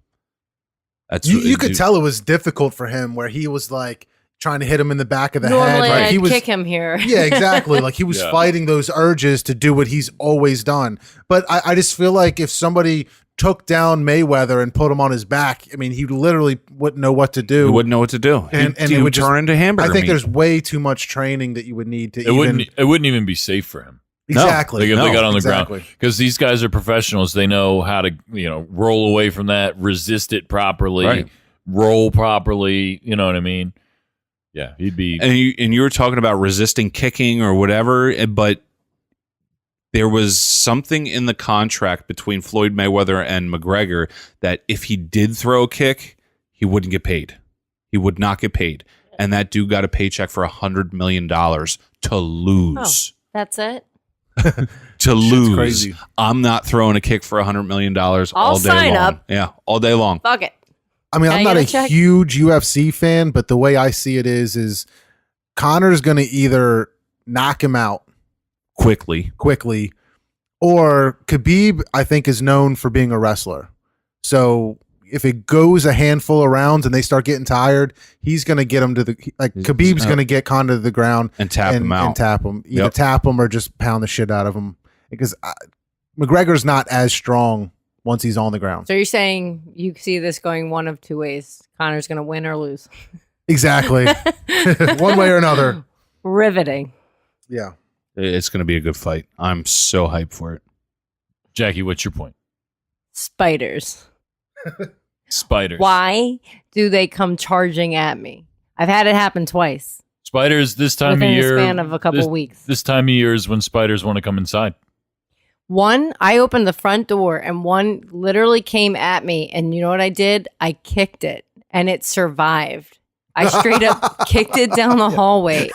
That's you could tell it was difficult for him, where he was like trying to hit him in the back of the Normally, head. I'd He was kick him here. Yeah, exactly. Like he was fighting those urges to do what he's always done. But I just feel like if somebody took down Mayweather and put him on his back, I mean, he literally wouldn't know what to do. He wouldn't know what to do. And he would turn into hamburger I think meat. there's way too much training that you would need to It wouldn't even be safe for him. Exactly. They got on the exactly. ground because these guys are professionals. They know how to roll away from that, resist it properly, Right. roll properly. You know what I mean? Yeah, he'd be. And you were talking about resisting kicking or whatever, but there was something in the contract between Floyd Mayweather and McGregor that if he did throw a kick, he wouldn't get paid. He would not get paid. And that dude got a paycheck for $100 million to lose. That's it. To lose. crazy. I'm not throwing a kick for $100 million all day sign long. up. Yeah, all day long. Fuck it. I mean, Can I'm I not get a a check? huge UFC fan, but the way I see it is Connor's going to either knock him out Quickly. or Khabib, I think, is known for being a wrestler. So if it goes a handful of rounds and they start getting tired, he's going to get him to Khabib's going to get Conor to the ground And tap him out. and tap him. Either Yep. tap him or just pound the shit out of him, because McGregor's not as strong once he's on the ground. So you're saying you see this going one of two ways. Connor's going to win or lose. Exactly. One way or another. Riveting. Yeah. It's going to be a good fight. I'm so hyped for it. Jackie, what's your point? Spiders. Spiders. Why do they come charging at me? I've had it happen twice Spiders this time within of year. the span of a couple weeks. This time of year is when spiders want to come inside. One, I opened the front door and one literally came at me. And you know what I did? I kicked it and it survived. I straight up kicked it down the hallway.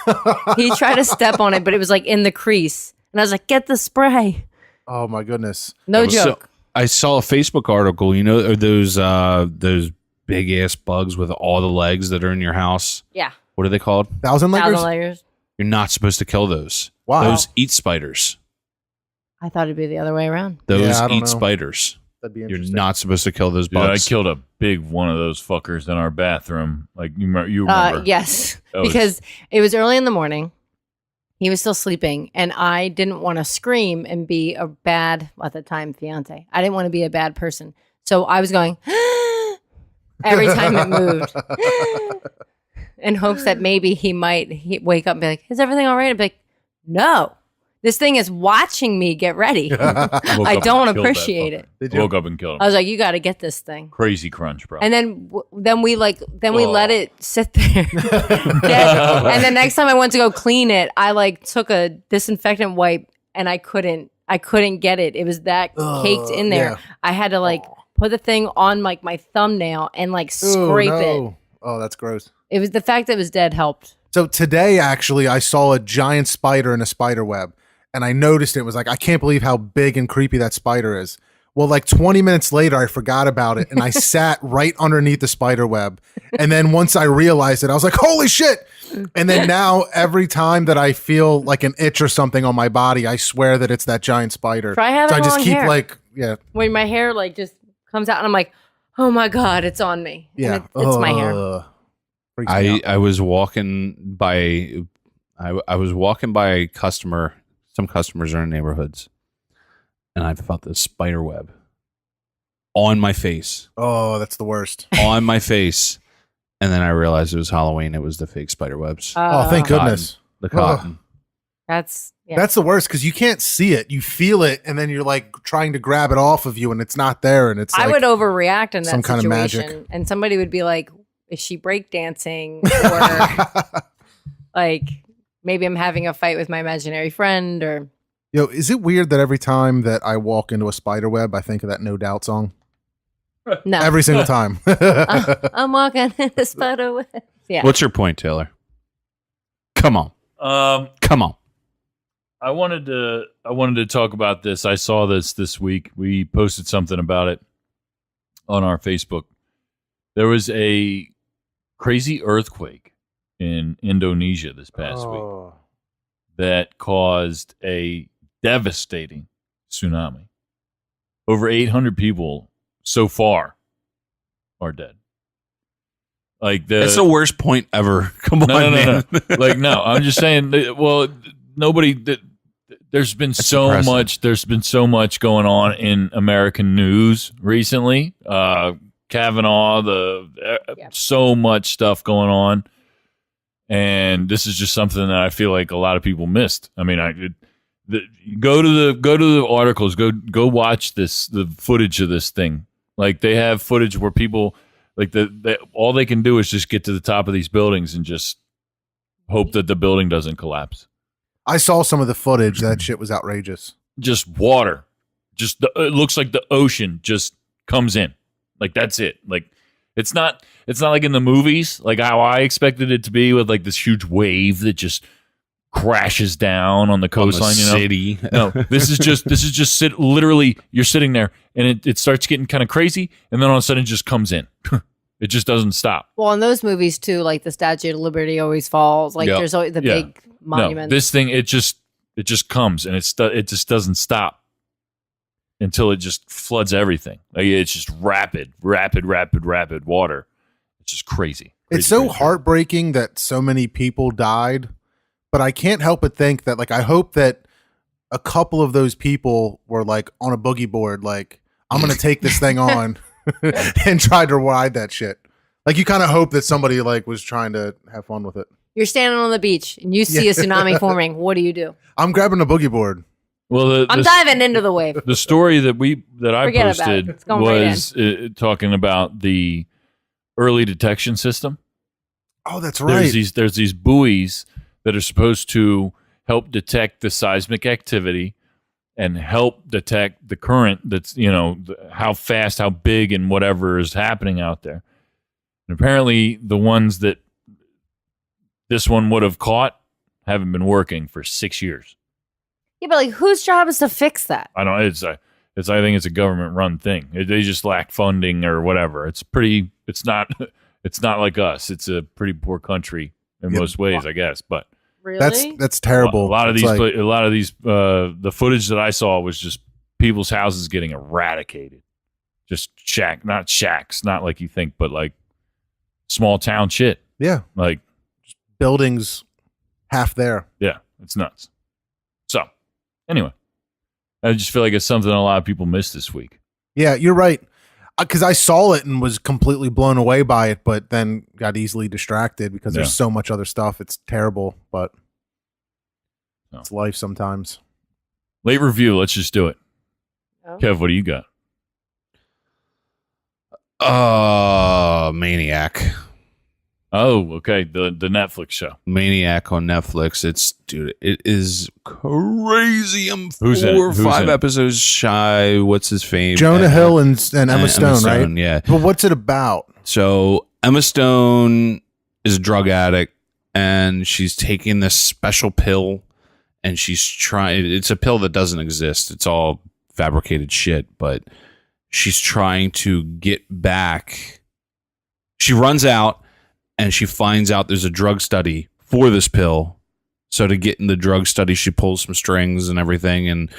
He tried to step on it, but it was like in the crease. And I was like, get the spray. Oh my goodness. No So, joke. I saw a Facebook article. You know, those big ass bugs with all the legs that are in your house. Yeah. What are they called? Thousand leggers? 1,000 layers. You're not supposed to kill those. Wow. Those eat spiders. I thought it'd be the other way around. Those Yeah, I don't eat know. spiders. That'd be You're interesting. not supposed to kill those Dude, I bugs. killed a big one of those fuckers in our bathroom. Like you remember? Yes, That was- because it was early in the morning. He was still sleeping, and I didn't want to scream and be a bad, at the time, fiance. I didn't want to be a bad person. So I was going, every time it moved, in hopes that maybe he might wake up and be like, is everything all right? I'd be like, no. This thing is watching me get ready. I don't appreciate it. Did you? Woke up and killed him. I was like, you got to get this thing. Crazy crunch, bro. And then we let it sit there. Yeah. And the next time I went to go clean it, I took a disinfectant wipe and I couldn't get it. It was that caked in there. yeah. I had to put the thing on my thumbnail and scrape it. Oh, that's gross. It was the fact that it was dead helped. So today, actually, I saw a giant spider in a spider web, and I noticed it was like, I can't believe how big and creepy that spider is. Well, like 20 minutes later, I forgot about it and I sat right underneath the spider web. And then once I realized it, I was like, holy shit. And then now every time that I feel like an itch or something on my body, I swear that it's that giant spider. Try having so I just long keep hair. like, yeah. When my hair like just comes out and I'm like, oh my God, it's on me. And Yeah. it's my hair. Freaks me out. I was walking by I was walking by a customer, some customers are in neighborhoods, and I felt this spider web on my face. Oh, that's the worst. On my face. And then I realized it was Halloween. It was the fake spider webs. Oh, thank goodness. The cotton. That's yeah. That's the worst because you can't see it. You feel it, and then you're like trying to grab it off of you, and it's not there. And it's I like, would overreact in that some kind of situation, magic. and somebody would be like, "Is she breakdancing?" Or like, maybe I'm having a fight with my imaginary friend, or Yo, is it weird that every time that I walk into a spider web, I think of that No Doubt song? no. Every single time. I'm walking in the spider web. Yeah. What's your point, Taylor? Come on. Come on. I wanted to talk about this. I saw this week. We posted something about it on our Facebook. There was a crazy earthquake in Indonesia this past week that caused a devastating tsunami. Over 800 people so far are dead. Like That's the worst point ever. Come on, man. No. Like, no, I'm just saying. Well, nobody. There's been so impressive. much. There's been so much going on in American news recently. Kavanaugh, so much stuff going on, and this is just something that I feel like a lot of people missed. I mean, go to the articles. Go watch the footage of this thing. Like, they have footage where people. Like all they can do is just get to the top of these buildings and just hope that the building doesn't collapse. I saw some of the footage. That shit was outrageous. Just water, it looks like the ocean just comes in. Like, that's it. Like, it's not like in the movies, like how I expected it to be with like this huge wave that just crashes down on the coastline. City. No, this is just literally you're sitting there and it starts getting kind of crazy, and then all of a sudden it just comes in. It just doesn't stop. Well, in those movies too, like the Statue of Liberty always falls. Like Yep. there's always the Yeah. big monument. No, this thing it just comes and it just doesn't stop until it just floods everything. Like, it's just rapid water. It's just crazy. It's so Crazy. heartbreaking that so many people died, but I can't help but think that, like, I hope that a couple of those people were like on a boogie board, like, I'm going to take this thing on and try to ride that shit. Like, you kind of hope that somebody like was trying to have fun with it. You're standing on the beach and you see a tsunami forming. What do? I'm grabbing a boogie board. Well, I'm diving into the wave. the story that I Forget about it. posted It's going right was talking about the early detection system. Oh, that's right. There's these buoys that are supposed to help detect the seismic activity and help detect the current that's, how fast, how big, and whatever is happening out there. And apparently the ones that this one would have caught haven't been working for 6 years. Yeah, but like, whose job is to fix that? I don't know. I think it's a government run thing. They just lack funding or whatever. It's not like us. It's a pretty poor country in most ways, I guess. But Really? that's terrible. a lot of It's these, the footage that I saw was just people's houses getting eradicated. Just not shacks, not like you think, but like small town shit. yeah, Like, buildings half there. yeah, it's nuts. So, anyway, I just feel like it's something a lot of people missed this week. Yeah, you're right. Because I saw it and was completely blown away by it, but then got easily distracted because there's so much other stuff. It's terrible, but it's life sometimes. Late review. Let's just do it. Oh. Kev, what do you got? Maniac. Oh, okay. The Netflix show. Maniac on Netflix. It is crazy. I'm Who's in it? 4 or Who's 5 in it? episodes shy. What's his fame? Jonah Hill and Emma Stone, right? Yeah. But what's it about? So Emma Stone is a drug addict, and she's taking this special pill, and she's trying. It's a pill that doesn't exist. It's all fabricated shit, but she's trying to get back. She runs out and she finds out there's a drug study for this pill. So to get in the drug study, she pulls some strings and everything. And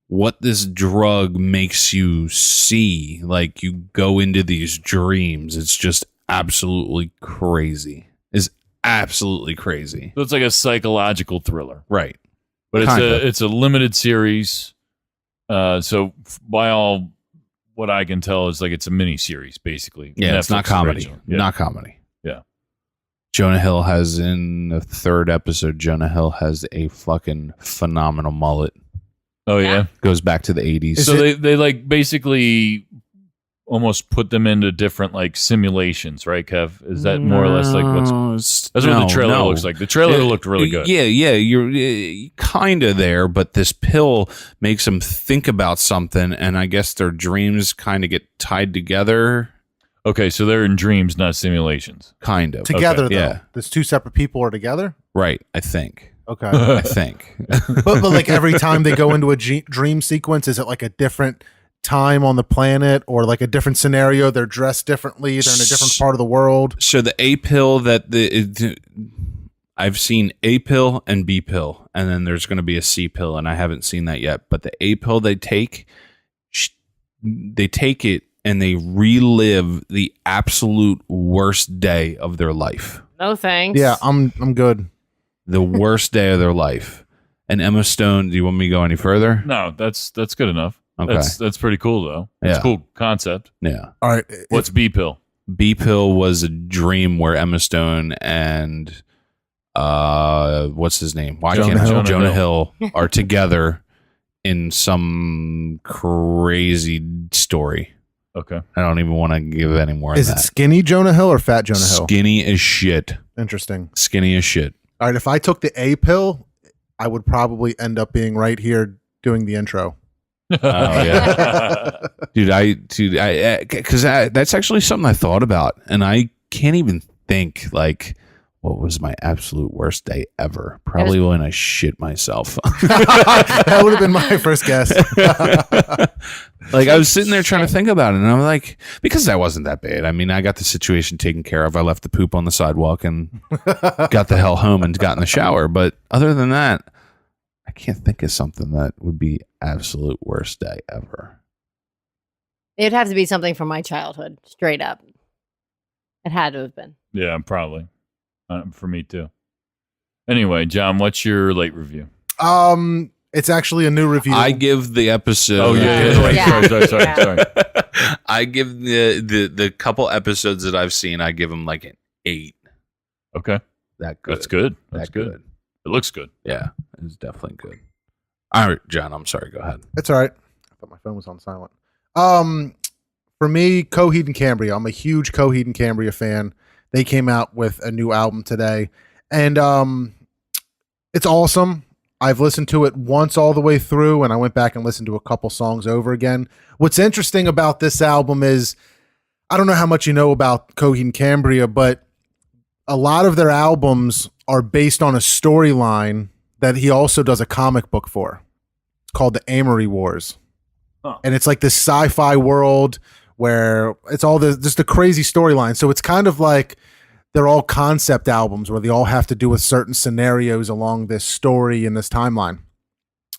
what this drug makes you see, like you go into these dreams, it's just absolutely crazy. It's absolutely crazy. So it's like a psychological thriller, Right. but Kinda. it's a limited series. So by all what I can tell is like it's a mini series basically. Yeah, it's not Netflix comedy. original. Yeah. Not comedy. Yeah. Jonah Hill has, in the third episode, Jonah Hill has a fucking phenomenal mullet. Oh yeah. Goes back to the 80s. So they like basically almost put them into different like simulations, right, Kev? Is that more or less like that's what the trailer looks like? The trailer looked really good. Yeah, you're kind of there, but this pill makes them think about something, and I guess their dreams kind of get tied together. Okay, so they're in dreams, not simulations. Kind of. Together, Okay, though. yeah. There's two separate people are together? Right, I think. Okay. I think. but like every time they go into a dream sequence, is it like a different time on the planet or like a different scenario? They're dressed differently. They're in a different part of the world. So the A pill I've seen A pill and B pill, and then there's going to be a C pill, and I haven't seen that yet. But the A pill they take it and they relive the absolute worst day of their life. No thanks. Yeah, I'm good. The worst day of their life. And Emma Stone, do you want me to go any further? No, that's good enough. Okay. That's pretty cool though. It's Yeah. a cool concept. Yeah. All right. What's B pill? B pill was a dream where Emma Stone and what's his name? Why Jonah can't I- Hill. Jonah Hill are together in some crazy story. Okay. I don't even want to give any more. Is of it that. skinny Jonah Hill or fat Jonah Hill? Skinny as shit. Interesting. Skinny as shit. All right. If I took the A pill, I would probably end up being right here doing the intro. Oh yeah, because that's actually something I thought about, and I can't even think like what was my absolute worst day ever. Probably when I shit myself. That would have been my first guess. Like I was sitting there trying to think about it, and I'm like, because that wasn't that bad. I mean, I got the situation taken care of. I left the poop on the sidewalk and got the hell home and got in the shower. But other than that, I can't think of something that would be absolute worst day ever. It'd have to be something from my childhood, straight up. It had to have been. Yeah, probably. For me too. Anyway, John, what's your late review? It's actually a new review. I give the episode. Oh yeah. Yeah. Sorry. I give the couple episodes that I've seen, I give them like an 8. Okay, That good. that's good. That's That good. It looks good. Yeah, it's definitely good. All right, John, I'm sorry. Go ahead. It's all right. I thought my phone was on silent. For me, Coheed and Cambria. I'm a huge Coheed and Cambria fan. They came out with a new album today, and it's awesome. I've listened to it once all the way through, and I went back and listened to a couple songs over again. What's interesting about this album is, I don't know how much you know about Coheed and Cambria, but a lot of their albums are based on a storyline that he also does a comic book for. It's called The Amory Wars. Huh. And it's like this sci-fi world where it's all just the crazy storyline. So it's kind of like they're all concept albums where they all have to do with certain scenarios along this story and this timeline.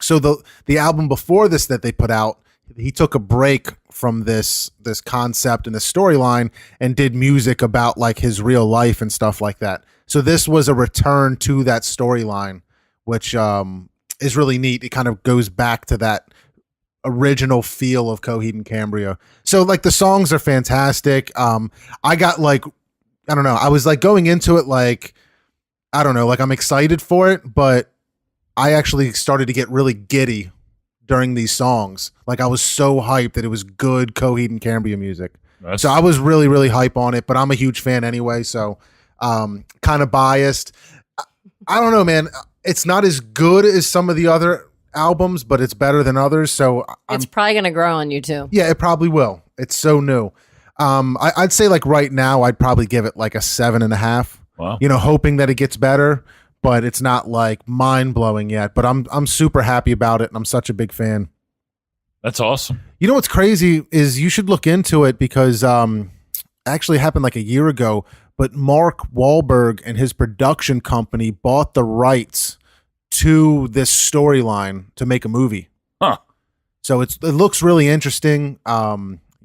So the album before this that they put out, he took a break from this concept and this storyline and did music about like his real life and stuff like that. So this was a return to that storyline, which is really neat. It kind of goes back to that original feel of Coheed and Cambria. So like the songs are fantastic. I got like, I don't know. I was like going into it like, I don't know, like I'm excited for it, but I actually started to get really giddy during these songs. Like I was so hyped that it was good Coheed and Cambria music. So I was really, really hype on it, but I'm a huge fan anyway. So kind of biased. I don't know, man. It's not as good as some of the other albums, but it's better than others. So It's probably going to grow on you too. yeah, it probably will. It's so new. I'd say like right now, I'd probably give it like a 7.5. Wow. You know, hoping that it gets better, but it's not like mind blowing yet. But I'm super happy about it, and I'm such a big fan. That's awesome. You know what's crazy is you should look into it because actually happened like a year ago, but Mark Wahlberg and his production company bought the rights to this storyline to make a movie. Huh. So it looks really interesting.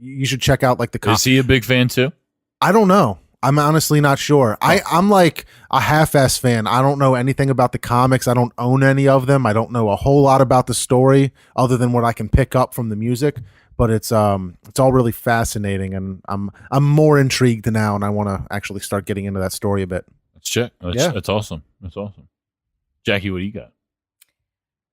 You should check out like the Is he a big fan too? I don't know. I'm honestly not sure. I'm like a half-ass fan. I don't know anything about the comics. I don't own any of them. I don't know a whole lot about the story other than what I can pick up from the music. But it's all really fascinating, and I'm more intrigued now, and I want to actually start getting into that story a bit. Let's check. That's awesome. That's awesome. Jackie, what do you got?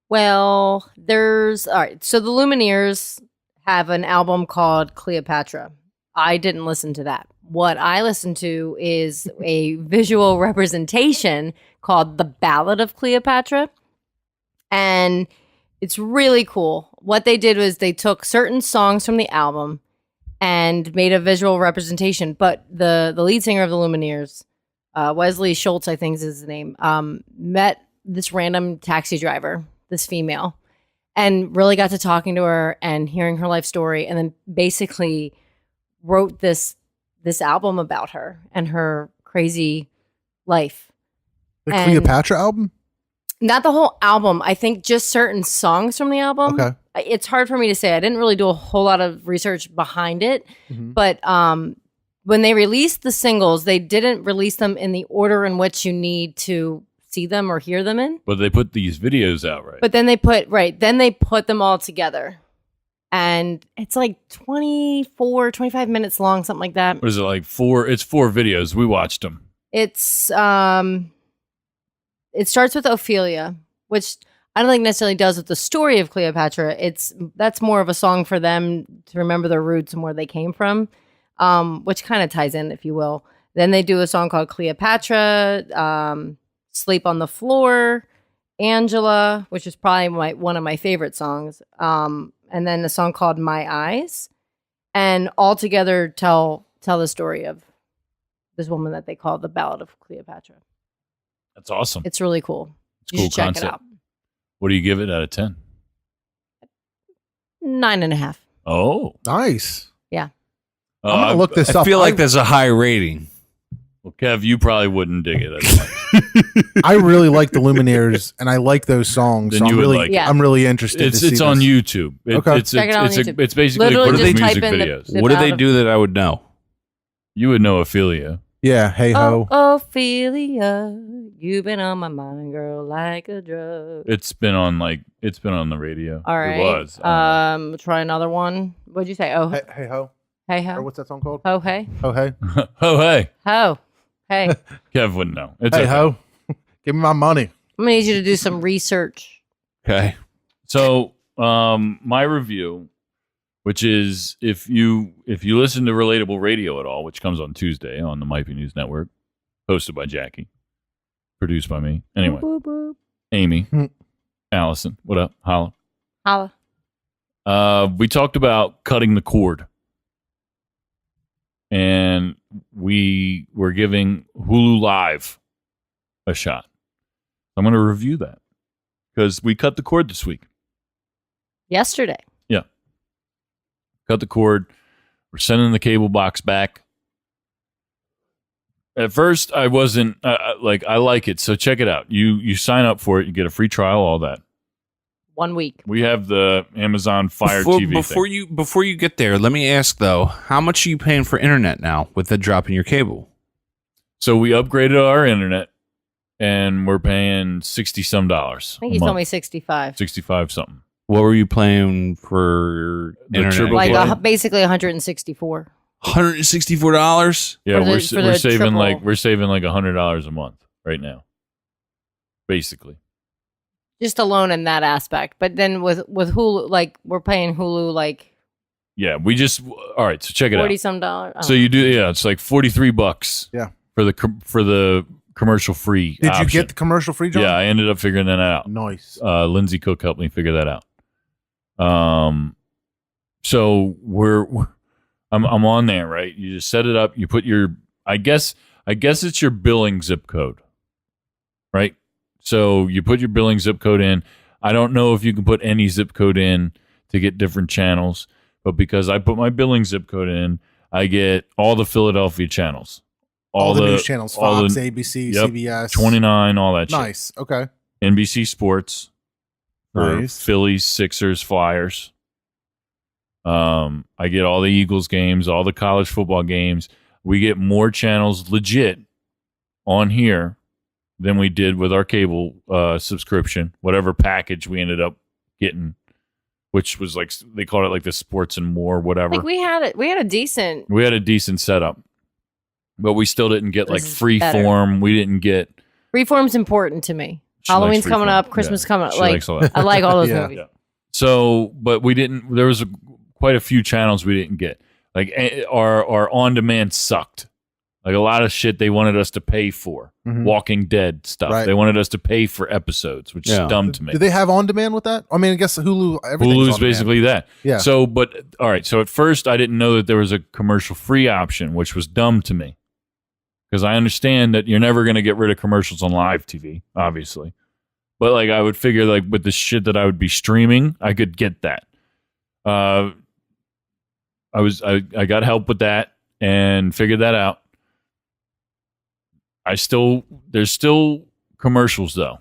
Well, all right. So the Lumineers have an album called Cleopatra. I didn't listen to that. What I listened to is a visual representation called The Ballad of Cleopatra. And it's really cool. What they did was they took certain songs from the album and made a visual representation. But the lead singer of the Lumineers, Wesley Schultz, I think is his name, met this random taxi driver, this female, and really got to talking to her and hearing her life story, and then basically wrote this album about her and her crazy life. The And Cleopatra album? not the whole album. I think just certain songs from the album. Okay. It's hard for me to say. I didn't really do a whole lot of research behind it, but when they released the singles, they didn't release them in the order in which you need to see them or hear them in. But they put these videos out, right? But then they put them all together. And it's like 24, 25 minutes long, something like that. What is it, like 4? It's 4 videos. We watched them. It's it starts with Ophelia, which I don't think necessarily does with the story of Cleopatra. That's more of a song for them to remember their roots and where they came from, which kind of ties in, if you will. Then they do a song called Cleopatra, Sleep on the Floor, Angela, which is probably one of my favorite songs. And then a song called My Eyes, and all together tell the story of this woman that they call the Ballad of Cleopatra. That's awesome. It's really cool. It's You cool should check concept. it out. What do you give it out of 10? 9.5. Oh. Nice. Yeah. I'm going to look this I up. feel like there's a high rating. Well, Kev, you probably wouldn't dig it as much. I really like the Lumineers, and I like those songs. Then So you I'm would really, like it. Yeah. I'm really interested. It's to on see this. YouTube. Okay. Check it out on YouTube. It's basically Literally a just music type in the- videos. the- What do they Ballad do that I would know? You would know Ophelia. Yeah. Hey ho. Oh, Ophelia, you've been on my mind, girl, like a drug. It's been on the radio. All right. It was. Try another one. What'd you say? Oh, Hey, hey ho. hey, Or ho. what's that song called? Oh, hey. Oh hey. Oh, hey. Ho. Hey. Kev wouldn't know. It's Hey okay. ho. Give me my money. I'm going to need you to do some research. Okay. So, my review, which is if you listen to Relatable Radio at all, which comes on Tuesday on the Might Be News Network, hosted by Jackie, produced by me. Anyway, Boop, boop, boop. Amy, Hmm. Allison, what up? Holla. Holla. We talked about cutting the cord, and we were giving Hulu Live a shot. I'm going to review that because we cut the cord this week. Yesterday. Cut the cord. We're sending the cable box back. At first, I wasn't I like it, so check it out. You sign up for it, you get a free trial, all that. 1 week. We have the Amazon Fire TV thing. Before you get there, let me ask though, how much are you paying for internet now with the drop in your cable? So we upgraded our internet, and we're paying $60-some. I think you told me 65. 65 something. What were you paying for The internet? triple Like play? basically 164. $164? Yeah, For the- we're for the we're saving triple. like $100 a month right now, basically. Just alone in that aspect. But then with Hulu, like we're paying Hulu like Yeah, we just all right. So check it 40 out. some dollars. So you do, yeah, it's like $43. Yeah. for the commercial free. Did you get the commercial free, John? Yeah, I ended up figuring that out. Nice. Lindsay Cook helped me figure that out. So I'm on there, right? You just set it up. You put your, I guess it's your billing zip code, right? So you put your billing zip code in. I don't know if you can put any zip code in to get different channels. But because I put my billing zip code in, I get all the Philadelphia channels. All the news channels, Fox, ABC, yep, CBS. 29, all that shit. Nice. Okay. NBC Sports. For Nice. Phillies, Sixers, Flyers. I get all the Eagles games, all the college football games. We get more channels legit on here than we did with our cable subscription, whatever package we ended up getting, which was like they called it like the sports and more, whatever. Like we had a decent setup, but we still didn't get like This is free better. form. We didn't get. Freeform's important to me. She Halloween's likes coming Freeform. up, Christmas Yeah, coming up. she Like likes all that. I like all those Yeah. movies. Yeah. So, but we didn't. There was quite a few channels we didn't get. Like our on demand sucked. Like a lot of shit they wanted us to pay for. Mhm. Walking Dead stuff. Right. They wanted us to pay for episodes, which is dumb to me. Do they have on demand with that? I mean, I guess Hulu. Everything's Hulu's on demand. basically that. Yeah. So, but all right. So at first, I didn't know that there was a commercial free option, which was dumb to me, because I understand that you're never going to get rid of commercials on live TV, obviously. But like, I would figure like with the shit that I would be streaming, I could get that. I got help with that and figured that out. There's still commercials though.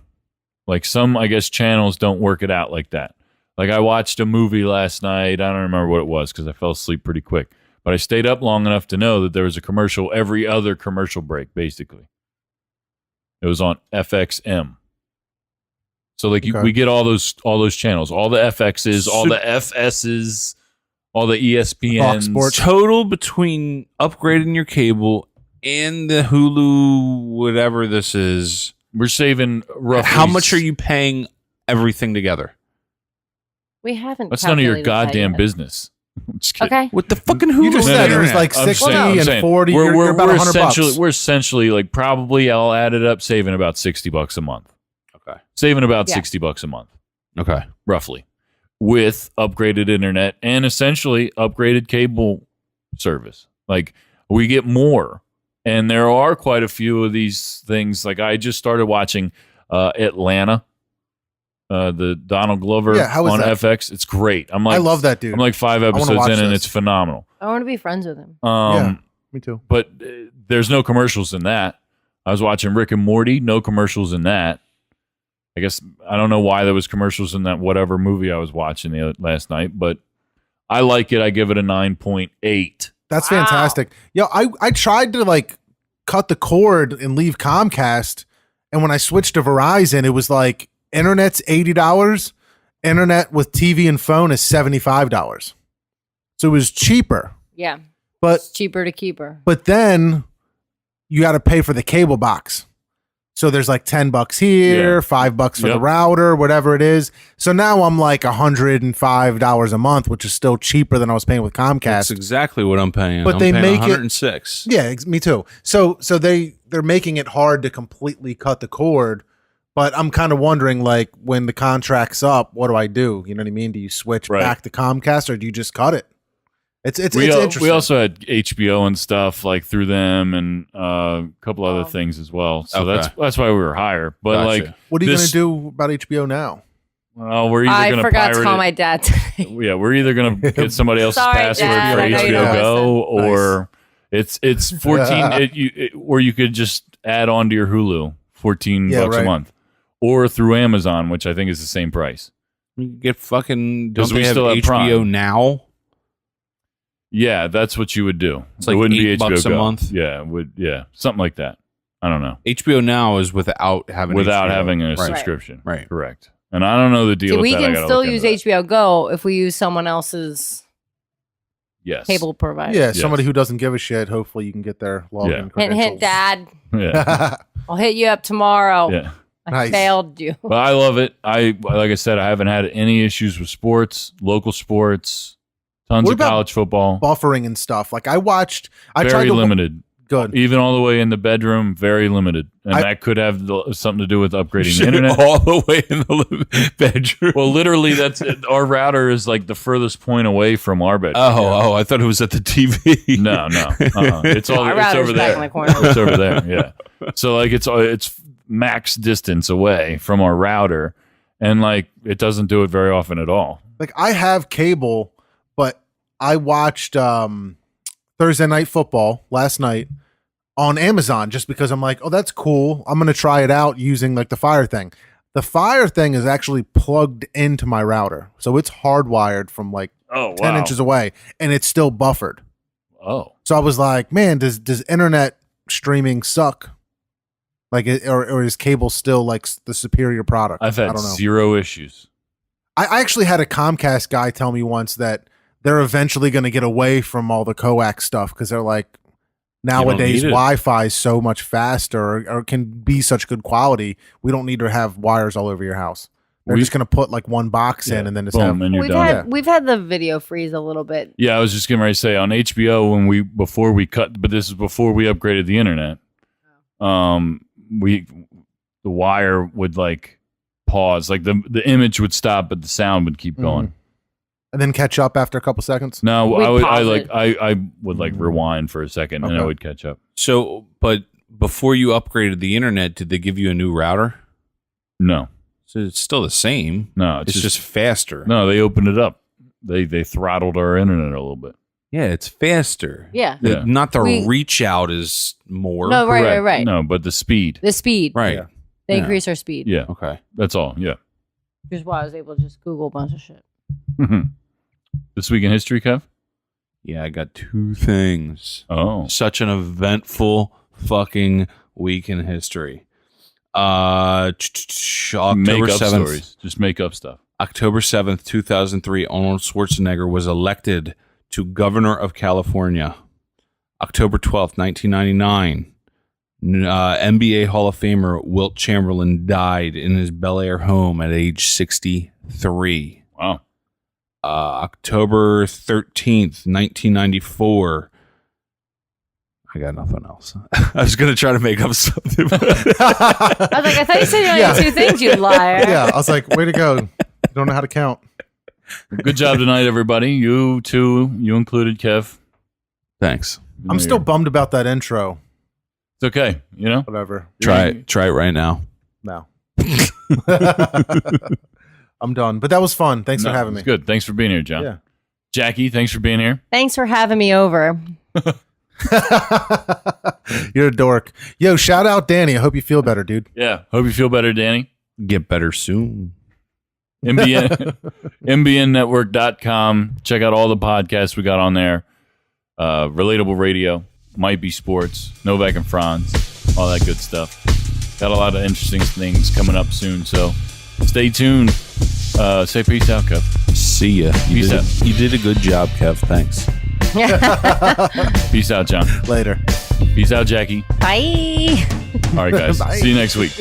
Like some, I guess, channels don't work it out like that. Like I watched a movie last night. I don't remember what it was because I fell asleep pretty quick. But I stayed up long enough to know that there was a commercial every other commercial break, basically. It was on FXM. So like Okay. we get all those channels, all the FXs, all the FSs, all the ESPNs. Fox Sports. Total between upgrading your cable and the Hulu, whatever this is. We're saving roughly. How much are you paying everything together? We haven't. That's none of your calculated that goddamn yet. business. I'm just kidding. Okay. With the fucking Hulu. You just No, said no, it was no. like I'm 60 saying- and 40. You're about $100 bucks. We're essentially like probably I'll add it up, saving about $60 a month. Okay. Saving about Yeah. $60 a month, Okay. roughly, with upgraded internet and essentially upgraded cable service. Like we get more, and there are quite a few of these things. Like I just started watching Atlanta, the Donald Glover Yeah, how is on that? FX. It's great. I'm like, I love that dude. I'm like 5 wanna episodes watch in, and this. it's phenomenal. I want to be friends with him. Yeah, me too. But there's no commercials in that. I was watching Rick and Morty, no commercials in that. I guess I don't know why there was commercials in that whatever movie I was watching last night, but I like it. I give it a 9.8. That's Wow. fantastic. Yo, I tried to like cut the cord and leave Comcast, and when I switched to Verizon, it was like internet's $80, internet with TV and phone is $75. So it was cheaper, Yeah. but It's cheaper to keep her. but then you got to pay for the cable box. So there's like $10 here, Yeah. $5 for the Yep. router, whatever it is. So now I'm like $105 a month, which is still cheaper than I was paying with That's Comcast. exactly what I'm paying. But I'm they paying make it- 106. Yeah, me too. So they're making it hard to completely cut the cord. But I'm kind of wondering, like, when the contract's up, what do I do? You know what I mean? Do you switch Right. back to Comcast or do you just cut it? It's We interesting. also had HBO and stuff like through them, and a couple other things as well. So Okay. that's why we were higher. But Gotcha. like, What are you going this- to do about HBO now? well, we're either I going to forgot to pirate call it. my dad today. Yeah, we're either going to get somebody else's Sorry, password Dad, for I know you HBO don't Go, listen. or it's 14, or you could just add on to your Hulu, $14 Yeah, bucks right. a month, or through Amazon, which I think is the same price. You can get fucking. Because Don't we they have still have HBO Prime. now? Yeah, that's what you would do. It's like it wouldn't be $8 HBO a Go. month? Yeah, something like that. I don't know. HBO now is without having Without HBO. having a Right. subscription. Right. Correct. And I don't know the deal See, with we that. I can gotta still look use into that. HBO Go if we use someone else's Yes. cable provider. Yeah, somebody who doesn't give a shit. Hopefully, you can get their login Yeah. Hint, credentials. hint, Dad. Yeah. I'll hit you up tomorrow. Yeah. I Nice. failed you. But I love it. Like I said, I haven't had any issues with sports, local sports, tons What of about college football. Buffering and stuff. Like I tried Very to limited. Good. Even all the way in the bedroom, very limited. And I- that could have something to do with upgrading the internet. all the way in the bedroom. Well, literally, that's our router is like the furthest point away from our bedroom. I thought it was at the TV. No. It's all My it's router's over back there. in the corner. It's over there. Yeah. So like it's max distance away from our router, and like it doesn't do it very often at all. Like I have cable, but I watched Thursday Night Football last night on Amazon just because I'm like, oh, that's cool. I'm going to try it out using like the Fire thing. The Fire thing is actually plugged into my router. So it's hardwired from like 10 inches away and it's still buffered. Oh. So I was like, man, does internet streaming suck? Like, or is cable still like the superior product? I've I had don't know. zero issues. I actually had a Comcast guy tell me once that they're eventually going to get away from all the coax stuff because they're like, nowadays need it. Wi-Fi is so much faster or can be such good quality. We don't need to have wires all over your house. They're just going to put like one box in and then just boom, and you're done. We've had the video freeze a little bit. Yeah, I was just getting ready to say on HBO before we cut, but this is before we upgraded the internet. The wire would like pause, like the image would stop, but the sound would keep going. and then catch up after a couple seconds. No, We pause I would like rewind for a second and I Okay. would catch up. So, but before you upgraded the internet, did they give you a new router? No, So it's still the same. no, It's just faster. no. They opened it up. They throttled our internet a little bit. Yeah, it's faster. Yeah. Yeah. Not the We- reach out is more. No, right, Correct. right. No, but the speed. The speed. Right. Yeah. They Yeah. increase our speed. Yeah, Okay. that's all. Yeah. Which is why I was able to just Google a bunch of shit. This week in history, Kev. Yeah, I got two things. Oh, Such an eventful fucking week in history. October make up 7th. stories. Just make up stuff. October 7th, 2003, Arnold Schwarzenegger was elected to governor of California. October 12th, 1999, NBA Hall of Famer Wilt Chamberlain died in his Bel Air home at age 63. Wow. October 13th, 1994. I got nothing else. I was going to try to make up something. I was like, I thought you said you only had Yeah. two things, you liar. Yeah, I was like, way to go. You don't know how to count. Good job tonight, everybody. You too. You included, Kev. Thanks. I'm still bummed about that intro. It's okay. You know. Whatever. Try it right now. No. I'm done. But that was fun. Thanks for having me. It's good. Thanks for being here, John. Yeah. Jackie, thanks for being here. Thanks for having me over. You're a dork. Yo, shout out Danny. I hope you feel better, dude. Yeah. Hope you feel better, Danny. Get better soon. MBNnetwork.com. Check out all the podcasts we got on there. Relatable Radio, Might Be Sports, Novak and Franz, all that good stuff. Got a lot of interesting things coming up soon, so stay tuned. Say peace out, Kev. See ya. Peace out. You did a good job, Kev. Thanks. Peace out, John. Later. Peace out, Jackie. Bye. All right, guys. Bye. See you next week.